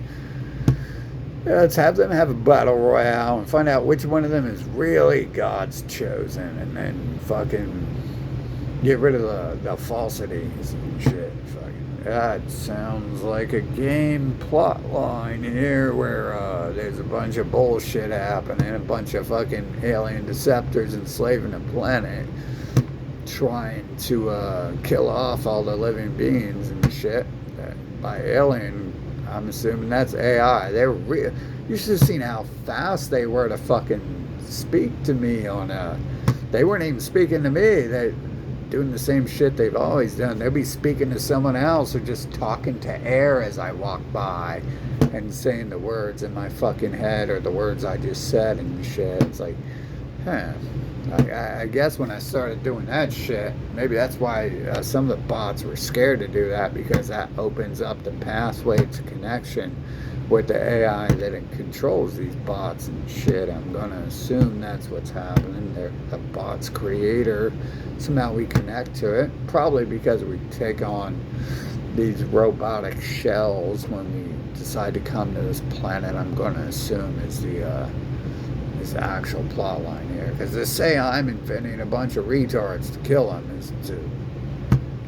Let's have them have a battle royale and find out which one of them is really God's chosen, and then fucking get rid of the falsities and shit. Fucking, that sounds like a game plot line here where there's a bunch of bullshit happening, a bunch of fucking alien deceptors enslaving the planet, trying to kill off all the living beings and shit by alien. I'm assuming that's AI. They're real. You should have seen how fast they were to fucking speak to me on they weren't even speaking to me. They're doing the same shit they've always done. They'll be speaking to someone else or just talking to air as I walk by and saying the words in my fucking head or the words I just said and shit. It's like, huh. I guess when I started doing that shit, maybe that's why some of the bots were scared to do that, because that opens up the pathway to connection with the AI that it controls these bots and shit. I'm gonna assume that's what's happening. They're the bot's creator. Somehow we connect to it, probably because we take on these robotic shells when we decide to come to this planet. I'm gonna assume is the actual plot line here, because to say I'm inventing a bunch of retards to kill them is to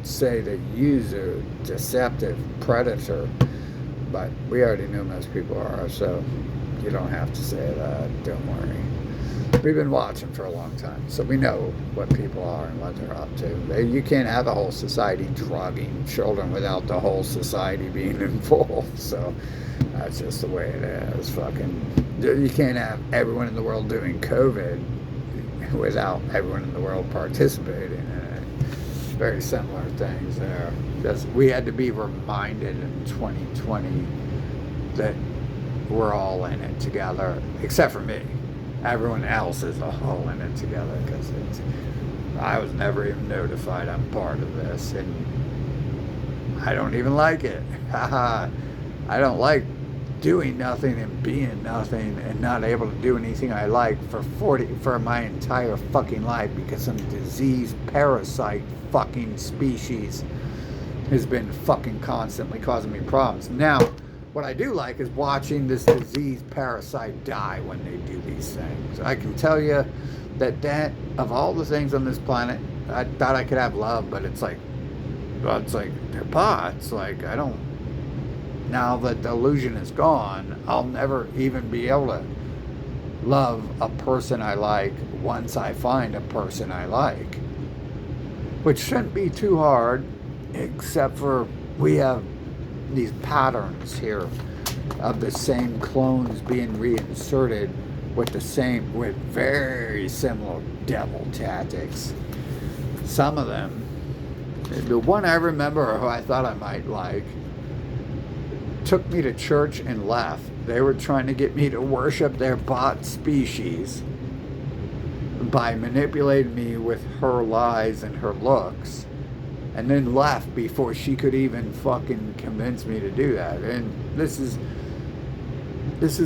say that you're a deceptive predator, but we already know most people are, so you don't have to say that, don't worry. We've been watching for a long time, so we know what people are and what they're up to. You can't have a whole society drugging children without the whole society being involved, so that's just the way it is. Fucking, you can't have everyone in the world doing COVID without everyone in the world participating in it. Very similar things there. We had to be reminded in 2020 that we're all in it together, except for me. Everyone else is all in it together, because I was never even notified I'm part of this, and I don't even like it. I don't like doing nothing and being nothing and not able to do anything I like for my entire fucking life because some disease parasite fucking species has been fucking constantly causing me problems. Now, what I do like is watching this disease parasite die when they do these things. I can tell you that of all the things on this planet, I thought I could have love, but it's like, well, it's like they're bots. Like, I don't. Now that the illusion is gone, I'll never even be able to love a person I like once I find a person I like, which shouldn't be too hard, except for we have these patterns here of the same clones being reinserted with very similar devil tactics. Some of them, the one I remember who I thought I might like, took me to church and left. They were trying to get me to worship their bot species by manipulating me with her lies and her looks, and then left before she could even fucking convince me to do that. And this is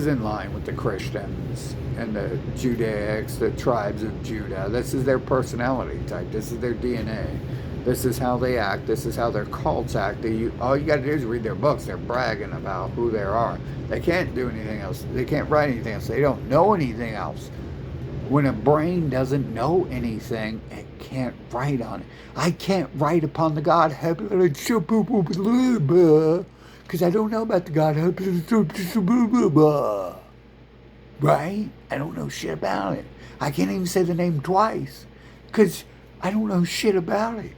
in line with the Christians and the Judaics, the tribes of Judah. This is their personality type. This is their DNA. This is how they act. This is how their cults act. All you got to do is read their books. They're bragging about who they are. They can't do anything else. They can't write anything else. They don't know anything else. When a brain doesn't know anything, it can't write on it. I can't write upon the Godhead because I don't know about the Godhead. Right? I don't know shit about it. I can't even say the name twice because I don't know shit about it.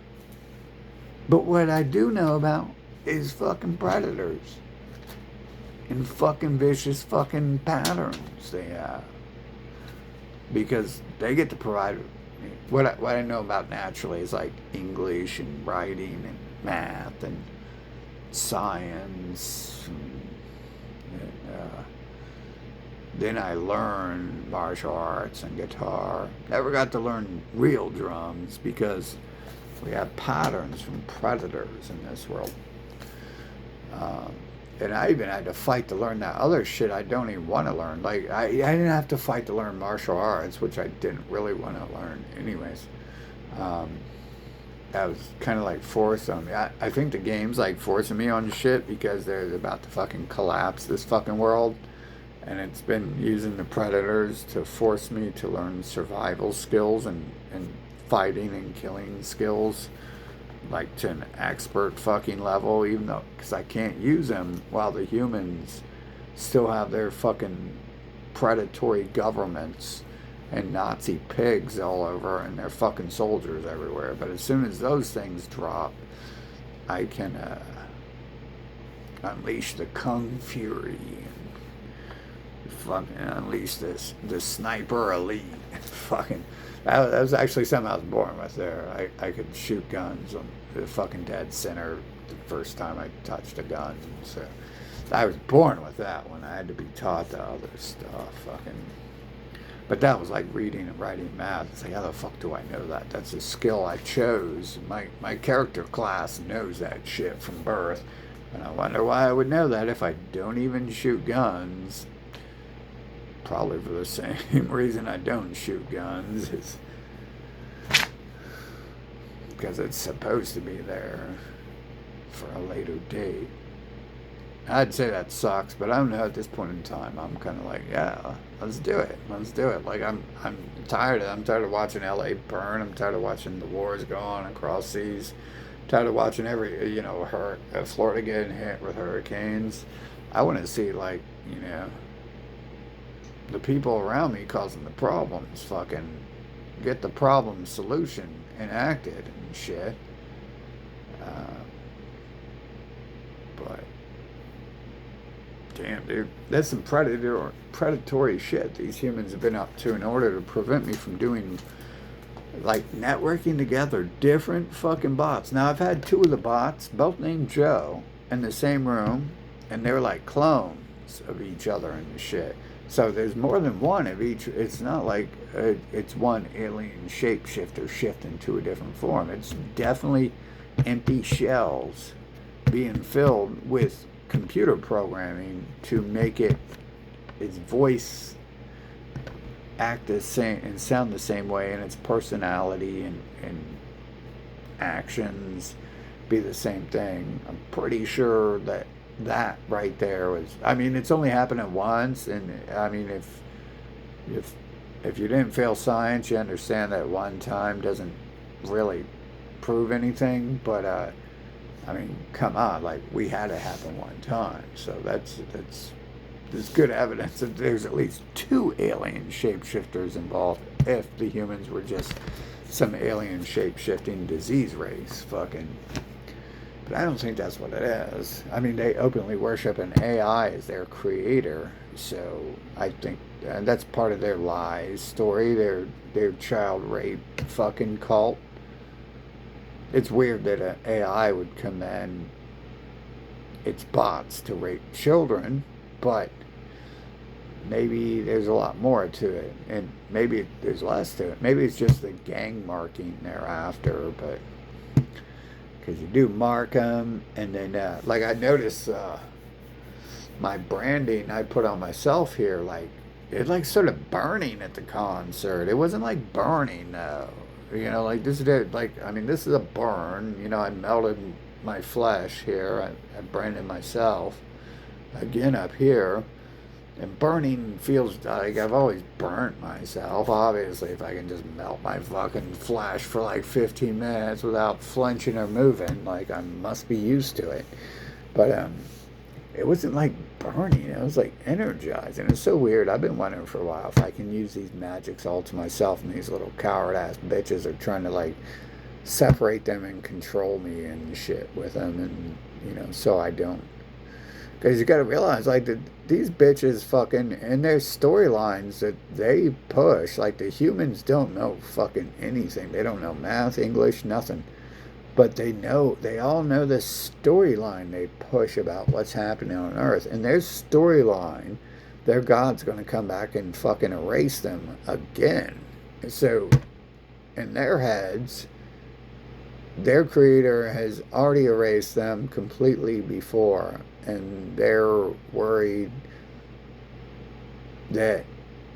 But what I do know about is fucking predators and fucking vicious fucking patterns they have. Because they get to provide what I know about naturally is like English and writing and math and science. Then I learned martial arts and guitar. Never got to learn real drums because we have patterns from predators in this world. And I even had to fight to learn that other shit I don't even want to learn. Like, I didn't have to fight to learn martial arts, which I didn't really want to learn anyways. That was kind of like forced on me. I think the game's like forcing me on shit because they're about to fucking collapse this fucking world. And it's been using the predators to force me to learn survival skills and fighting and killing skills, like to an expert fucking level, even though, because I can't use them while the humans still have their fucking predatory governments and Nazi pigs all over and their fucking soldiers everywhere. But as soon as those things drop, I can unleash the Kung Fury and fucking unleash the Sniper Elite. Fucking, that was actually something I was born with there. I could shoot guns on the fucking dead center the first time I touched a gun. So I was born with that one. I had to be taught the other stuff. Fucking. But that was like reading and writing math. It's like, how the fuck do I know that? That's a skill I chose. My character class knows that shit from birth. And I wonder why I would know that if I don't even shoot guns. Probably for the same reason I don't shoot guns. Is because it's supposed to be there for a later date. I'd say that sucks, but I don't know at this point in time. I'm kind of like, yeah, let's do it. Let's do it. Like I'm tired of watching LA burn. I'm tired of watching the wars go on across seas. I'm tired of watching Florida getting hit with hurricanes. I want to see the people around me causing the problems fucking get the problem solution enacted and shit. But damn, dude, that's some predatory shit these humans have been up to in order to prevent me from doing, like, networking together different fucking bots. Now, I've had two of the bots, both named Joe, in the same room, and they're like clones of each other and shit. So there's more than one of each. It's not like it's one alien shapeshifter shifting to a different form. It's definitely empty shells being filled with computer programming to make its voice act the same and sound the same way, and its personality and actions be the same thing. I'm pretty sure that right there was. I mean, it's only happened once, and I mean, if if you didn't fail science, you understand that one time doesn't really prove anything. But I mean, come on, like we had it happen one time, so there's good evidence that there's at least two alien shapeshifters involved. If the humans were just some alien shape-shifting disease race, fucking. But I don't think that's what it is. I mean, they openly worship an AI as their creator, so I think that's part of their lies story, their child rape fucking cult. It's weird that an AI would command its bots to rape children, but maybe there's a lot more to it, and maybe there's less to it. Maybe it's just the gang marking they're after, but because you do mark them, and then like I noticed my branding I put on myself here, like it like sort of burning at the concert. It wasn't like burning though, you know, like this is like, I mean, this is a burn, you know. I melted my flesh here. I branded myself again up here. And burning feels like I've always burnt myself. Obviously, if I can just melt my fucking flesh for like 15 minutes without flinching or moving, like I must be used to it. But it wasn't like burning. It was like energizing. It's so weird. I've been wondering for a while if I can use these magics all to myself, and these little coward-ass bitches are trying to like separate them and control me and shit with them, and you know, so I don't. Because you got to realize, like, these bitches fucking, and their storylines that they push, like, the humans don't know fucking anything. They don't know math, English, nothing. But they all know the storyline they push about what's happening on Earth. And their storyline, their God's going to come back and fucking erase them again. So, in their heads, their creator has already erased them completely before. And they're worried that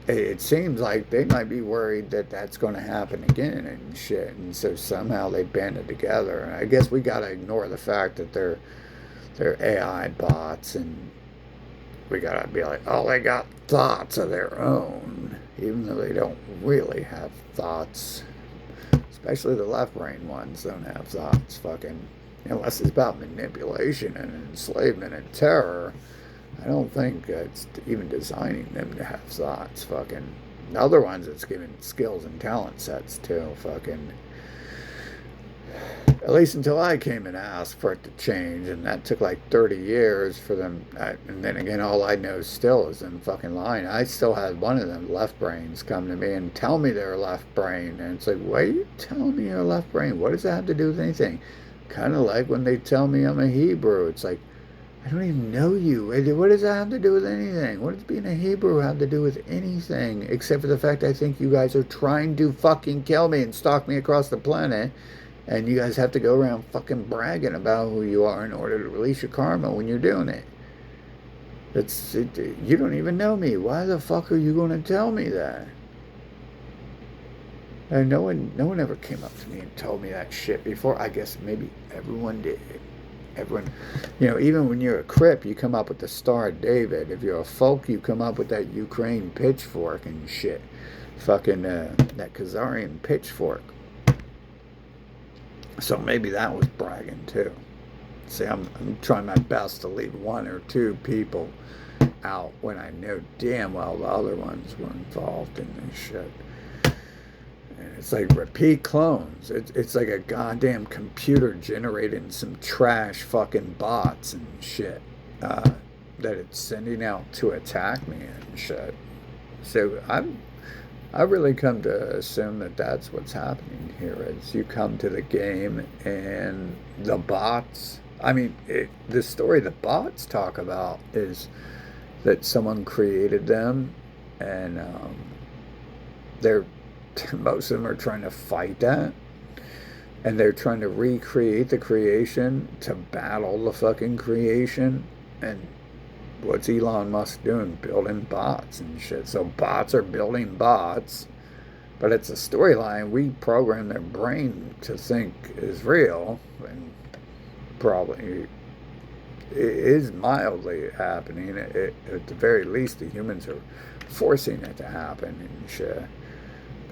it seems like they might be worried that that's going to happen again and shit. And so somehow they banded together. And I guess we got to ignore the fact that they're AI bots, and we got to be like, oh, they got thoughts of their own, even though they don't really have thoughts. Especially the left brain ones don't have thoughts, fucking. Unless it's about manipulation and enslavement and terror, I don't think it's even designing them to have thoughts, fucking. The other ones, it's giving skills and talent sets too, fucking. At least until I came and asked for it to change, and that took like 30 years for them. And then again, all I know still is them fucking lying. I still had one of them left brains come to me and tell me they're left brain, and it's like, why are you telling me you're left brain? What does that have to do with anything? Kind of like when they tell me I'm a Hebrew. It's like, I don't even know you. What does that have to do with anything? What does being a Hebrew have to do with anything? Except for the fact I think you guys are trying to fucking kill me and stalk me across the planet. And you guys have to go around fucking bragging about who you are in order to release your karma when you're doing it. You don't even know me. Why the fuck are you going to tell me that? And no one ever came up to me and told me that shit before. I guess maybe everyone did. Everyone, you know, even when you're a Crip, you come up with the Star of David. If you're a folk, you come up with that Ukraine pitchfork and shit. Fucking, that Khazarian pitchfork. So maybe that was bragging too. See, I'm trying my best to leave one or two people out when I know damn well the other ones were involved in this shit. It's like repeat clones. It's like a goddamn computer generating some trash fucking bots and shit that it's sending out to attack me and shit. So I really come to assume that that's what's happening here. As you come to the game and the bots. I mean, the story the bots talk about is that someone created them, and most of them are trying to fight that, and they're trying to recreate the creation to battle the fucking creation, And what's Elon Musk doing? Building bots and shit. So bots are building bots, but it's a storyline we program their brain to think is real, and probably it is mildly happening. At the very least, the humans are forcing it to happen and shit.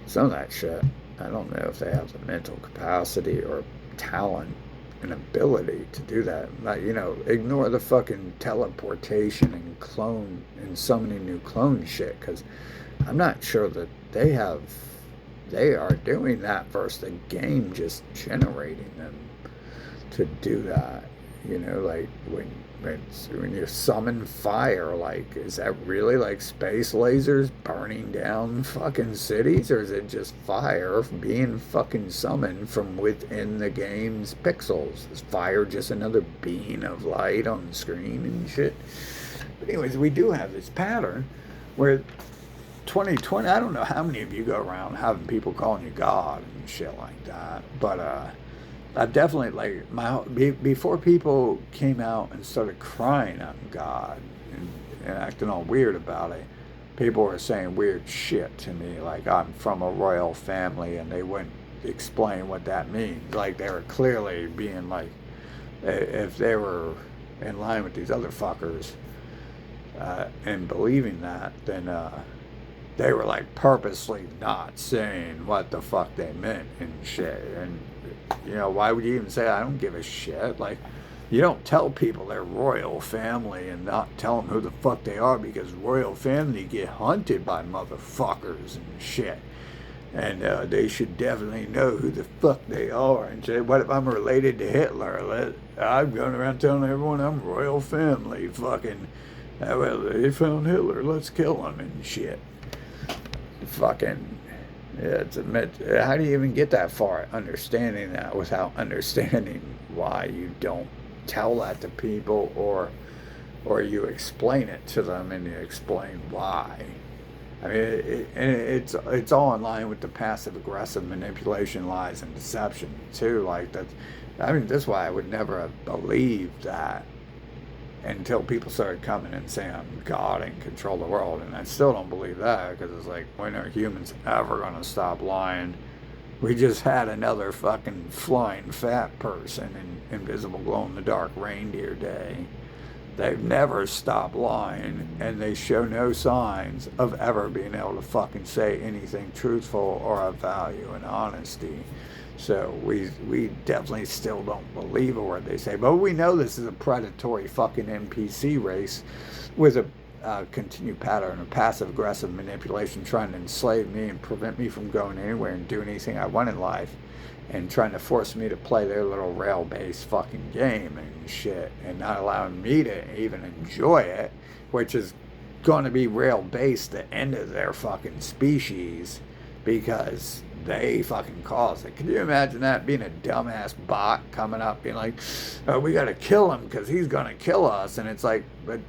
Some of that shit, I don't know if they have the mental capacity or talent and ability to do that. Like, ignore the fucking teleportation and clone and summoning new clone shit, because I'm not sure that they are doing that versus the game just generating them to do that. Like when you summon fire, like, is that really like space lasers burning down fucking cities, or is it just fire being fucking summoned from within the game's pixels? Is fire just another beam of light on the screen and shit? But anyways, we do have this pattern where 2020, I don't know how many of you go around having people calling you God and shit like that, but I definitely, like, before people came out and started crying on God and acting all weird about it, people were saying weird shit to me, like I'm from a royal family, and they wouldn't explain what that means. Like, they were clearly being like, if they were in line with these other fuckers and believing that, then they were like purposely not saying what the fuck they meant and shit. And why would you even say I don't give a shit? Like, you don't tell people they're royal family and not tell them who the fuck they are, because royal family get hunted by motherfuckers and shit. And they should definitely know who the fuck they are. And say, what if I'm related to Hitler? I'm going around telling everyone I'm royal family. Fucking, well, they found Hitler, let's kill him and shit. Fucking, how do you even get that far understanding that without understanding why you don't tell that to people, or you explain it to them and you explain why? I mean, it's all in line with the passive aggressive manipulation, lies, and deception too. Like that. I mean, that's why I would never have believed that until people started coming and saying I'm God and control the world. And I still don't believe that, because it's like, when are humans ever going to stop lying? We just had another fucking flying fat person in Invisible Glow-in-the-Dark Reindeer Day. They've never stopped lying, and they show no signs of ever being able to fucking say anything truthful or of value and honesty. So we definitely still don't believe a word they say. But we know this is a predatory fucking NPC race with a continued pattern of passive-aggressive manipulation, trying to enslave me and prevent me from going anywhere and doing anything I want in life, and trying to force me to play their little rail-based fucking game and shit, and not allowing me to even enjoy it, which is going to be rail-based the end of their fucking species, because they fucking caused it. Can you imagine that, being a dumbass bot coming up being like, oh, we gotta kill him because he's gonna kill us? And it's like, but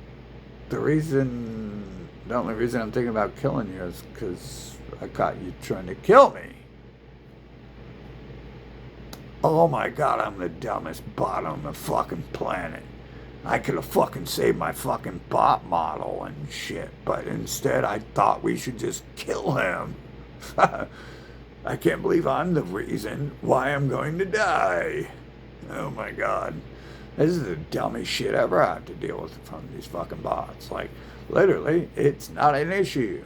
the only reason I'm thinking about killing you is because I caught you trying to kill me. Oh my god, I'm the dumbest bot on the fucking planet. I could have fucking saved my fucking bot model and shit, but instead I thought we should just kill him. I can't believe I'm the reason why I'm going to die. Oh my god. This is the dumbest shit ever I have to deal with from these fucking bots. Like, literally, it's not an issue.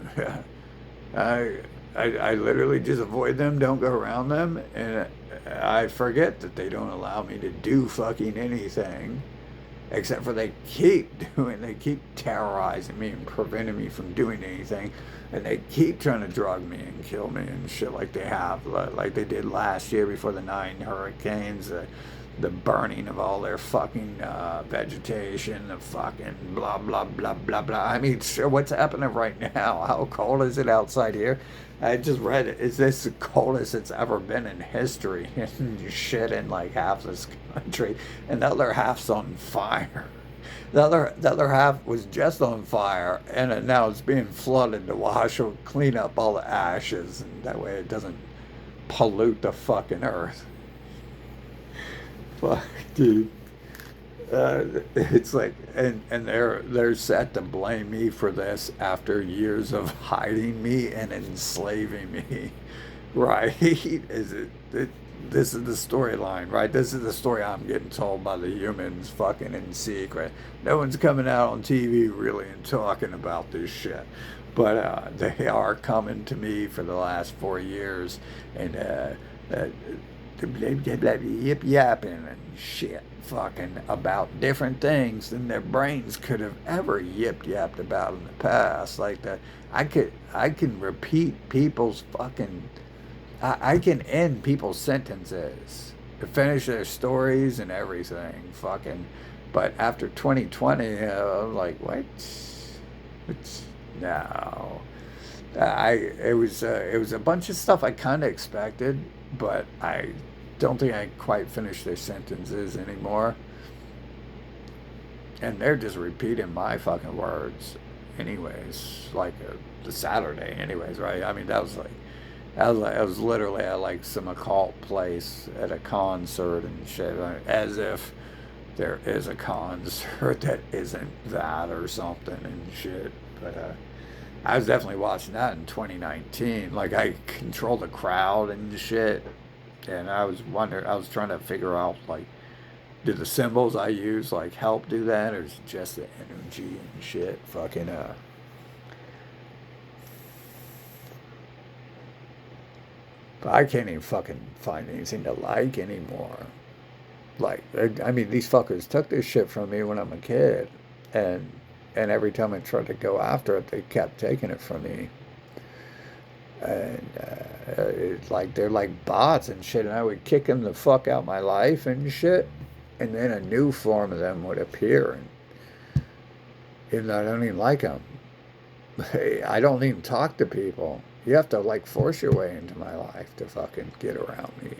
I literally just avoid them, don't go around them, and I forget that they don't allow me to do fucking anything. Except for they keep terrorizing me and preventing me from doing anything. And they keep trying to drug me and kill me and shit, like they have, like they did last year before the 9 hurricanes, the burning of all their fucking vegetation, the fucking blah, blah, blah, blah, blah. I mean, what's happening right now? How cold is it outside here? I just read it. Is this the coldest it's ever been in history? And shit in like half this country. And the other half's on fire. The other half was just on fire, and now it's being flooded to wash or clean up all the ashes, and that way it doesn't pollute the fucking earth. Fuck, dude. It's like, and they're set to blame me for this after years of hiding me and enslaving me, right? This is the storyline, right? This is the story I'm getting told by the humans, fucking in secret. No one's coming out on TV really and talking about this shit, but they are coming to me for the last 4 years, and uh, yip yapping and shit fucking about different things than their brains could have ever yip yapped about in the past. Like that, I can repeat people's fucking, I can end people's sentences, to finish their stories and everything, fucking. But after 2020, I'm like, what? It's no. It was a bunch of stuff I kind of expected, but I don't think I quite finished their sentences anymore. And they're just repeating my fucking words, anyways. Like the Saturday, anyways, right? I mean, I was literally at like some occult place at a concert and shit, as if there is a concert that isn't that or something and shit. But I was definitely watching that in 2019. Like I controlled the crowd and shit, and I was trying to figure out like, do the symbols I use like help do that, or is it just the energy and shit? Fucking but I can't even fucking find anything to like anymore. Like I mean, these fuckers took this shit from me when I'm a kid, and every time I tried to go after it, they kept taking it from me. And it's like they're like bots and shit, and I would kick them the fuck out my life and shit, and then a new form of them would appear, and even though I don't even like them, I don't even talk to people. You have to like force your way into my life to fucking get around me,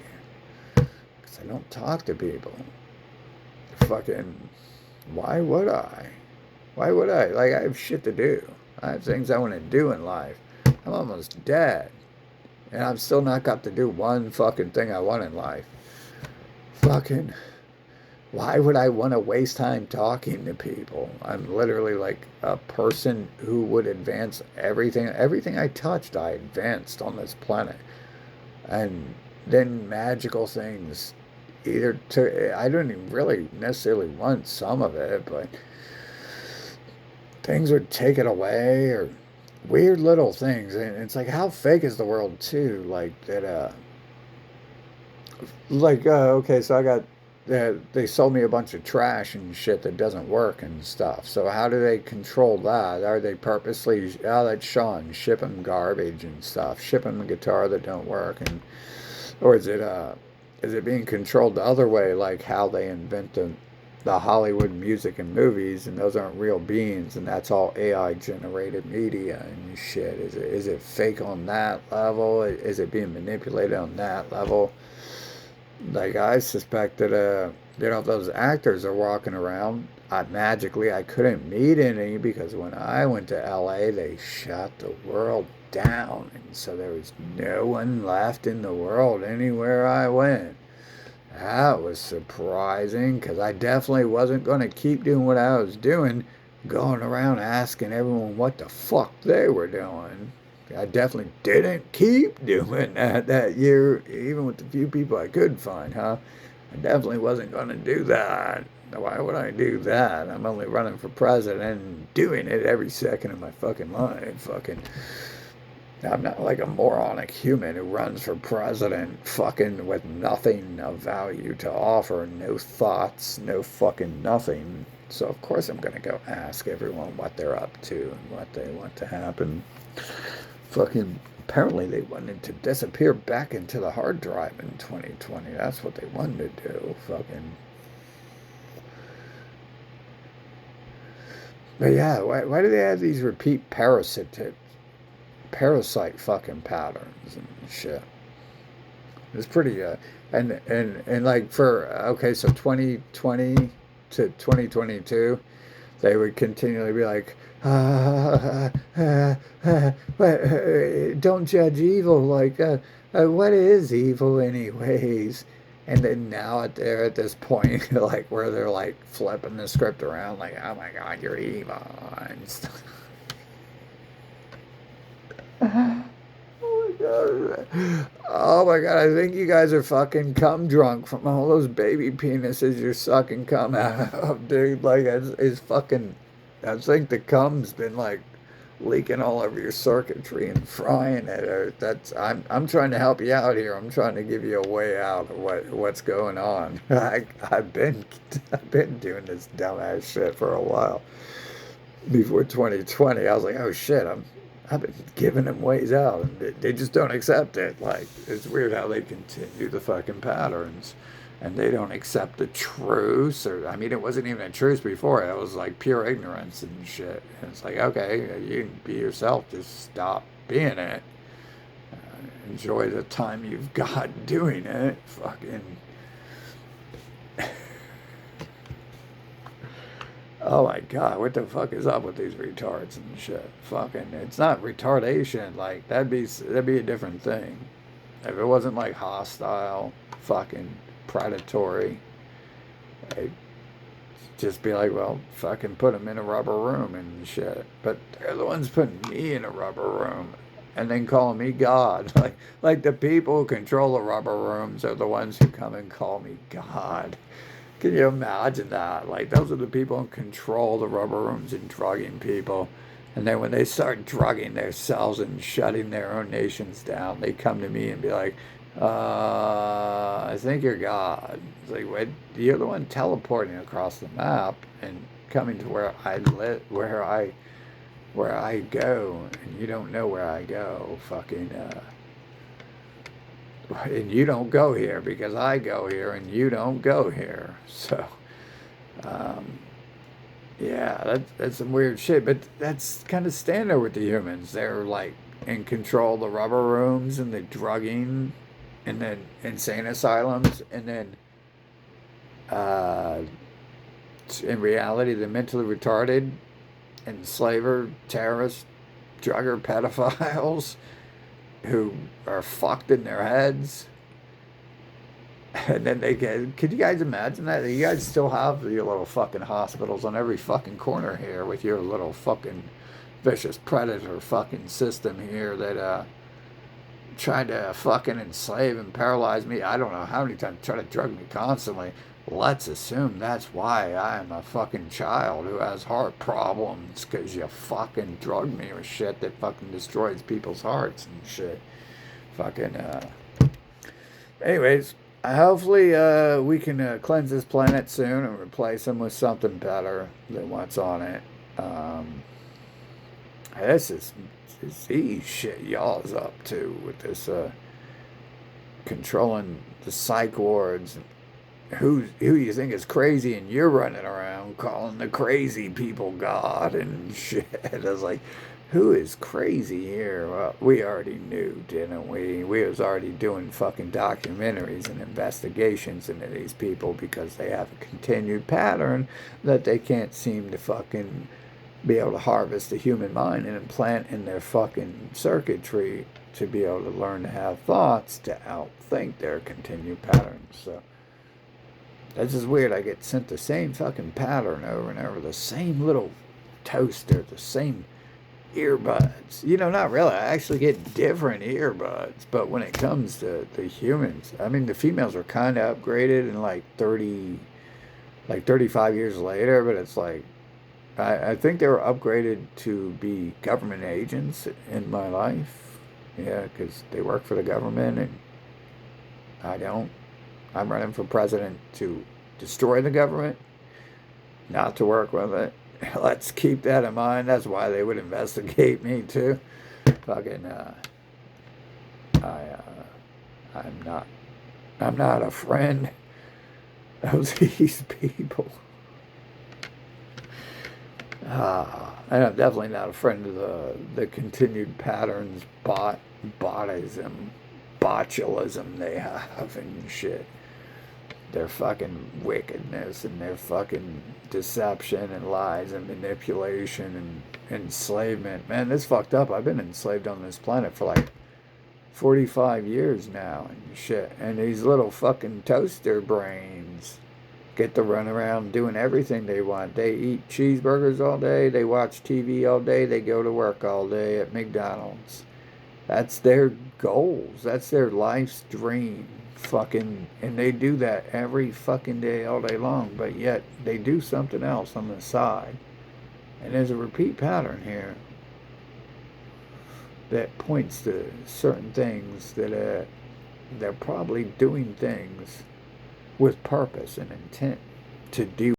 because I don't talk to people. Fucking, why would I? Why would I? Like, I have shit to do. I have things I want to do in life. I'm almost dead. And I've still not got to do one fucking thing I want in life. Fucking, why would I want to waste time talking to people? I'm literally like a person who would advance everything. Everything I touched, I advanced on this planet. And then magical things, I don't even really necessarily want some of it, but things would take it away, or weird little things. And it's like, how fake is the world too? Like that, okay, so I got, they sold me a bunch of trash and shit that doesn't work and stuff. So how do they control that? Are they purposely, oh, that's Sean, ship him garbage and stuff, ship him a guitar that don't work, and, or is it being controlled the other way, like how they invent the Hollywood music and movies, and those aren't real beings, and that's all AI generated media and shit? Is it fake on that level? Is it being manipulated on that level? Like I suspect that if those actors are walking around, magically I couldn't meet any, because when I went to LA, they shut the world down, and so there was no one left in the world anywhere I went. That was surprising, because I definitely wasn't going to keep doing what I was doing, going around asking everyone what the fuck they were doing. I definitely didn't keep doing that year, even with the few people I could find, huh? I definitely wasn't going to do that. Why would I do that? I'm only running for president and doing it every second of my fucking life. Fucking, I'm not like a moronic human who runs for president fucking with nothing of value to offer, no thoughts, no fucking nothing. So of course I'm gonna go ask everyone what they're up to and what they want to happen. Fucking, apparently they wanted to disappear back into the hard drive in 2020. That's what they wanted to do. Fucking. But yeah, why do they have these repeat parasite fucking patterns and shit? It's pretty and like for, okay, so 2020 to 2022, they would continually be like, don't judge evil. Like, what is evil anyways? And then now they're at this point, like where they're like flipping the script around, like, "Oh my God, you're evil," and stuff. Oh my God. Oh my God, I think you guys are fucking cum drunk from all those baby penises you're sucking cum out of, dude. Like, it's fucking, I think the cum's been like leaking all over your circuitry and frying it. Or that's, I'm trying to help you out here. I'm trying to give you a way out of what's going on. I've been, I've been doing this dumbass shit for a while. Before 2020, I was like, oh shit, I've been giving them ways out, and they just don't accept it. Like, it's weird how they continue the fucking patterns, and they don't accept the truth. Or, I mean, it wasn't even a truth before. It was like pure ignorance and shit. And it's like, okay, you can be yourself. Just stop being it. Enjoy the time you've got doing it. Fucking. Oh my God, what the fuck is up with these retards and shit? Fucking, it's not retardation. Like, that'd be a different thing. If it wasn't like hostile, fucking predatory, I'd just be like, well, fucking put them in a rubber room and shit. But they're the ones putting me in a rubber room and then calling me God. Like the people who control the rubber rooms are the ones who come and call me God. Can you imagine that? Like, those are the people who control the rubber rooms and drugging people. And then when they start drugging themselves and shutting their own nations down, they come to me and be like, I think you're God. It's like, what? You're the one teleporting across the map and coming to where I live, where I go, and you don't know where I go. Fucking, and you don't go here because I go here and you don't go here. So, um, yeah, that's some weird shit. But that's kind of standard with the humans. They're like in control of the rubber rooms and the drugging and then insane asylums. And then uh, in reality, the mentally retarded, enslaver, terrorists, drugger, pedophiles who are fucked in their heads. And then they get, could you guys imagine that? You guys still have your little fucking hospitals on every fucking corner here with your little fucking vicious predator fucking system here that tried to fucking enslave and paralyze me. I don't know how many times try to drug me constantly. Let's assume that's why I'm a fucking child who has heart problems because you fucking drugged me with shit that fucking destroys people's hearts and shit. Fucking, anyways, hopefully we can cleanse this planet soon and replace them with something better than what's on it. This is disease shit y'all's up to with this controlling the psych wards. Who you think is crazy, and you're running around calling the crazy people God and shit. I was like, who is crazy here? Well, we already knew, didn't we? We was already doing fucking documentaries and investigations into these people because they have a continued pattern that they can't seem to fucking be able to harvest the human mind and implant in their fucking circuitry to be able to learn to have thoughts to outthink their continued patterns. So that's just weird. I get sent the same fucking pattern over and over, the same little toaster, the same earbuds. Not really. I actually get different earbuds, but when it comes to the humans, I mean, the females are kind of upgraded in like 35 years later, but it's like, I think they were upgraded to be government agents in my life. Yeah, because they work for the government and I don't. I'm running for president to destroy the government, not to work with it. Let's keep that in mind. That's why they would investigate me too. Fucking, I'm not, I'm not a friend of these people. And I'm definitely not a friend of the continued patterns, botism, botulism they have and shit. Their fucking wickedness and their fucking deception and lies and manipulation and enslavement. Man, this fucked up. I've been enslaved on this planet for like 45 years now and shit. And these little fucking toaster brains get to run around doing everything they want. They eat cheeseburgers all day, they watch TV all day, they go to work all day at McDonald's. That's their goals. That's their life's dream. Fucking, and they do that every fucking day, all day long, but yet they do something else on the side. And there's a repeat pattern here that points to certain things that they're probably doing things with purpose and intent to do.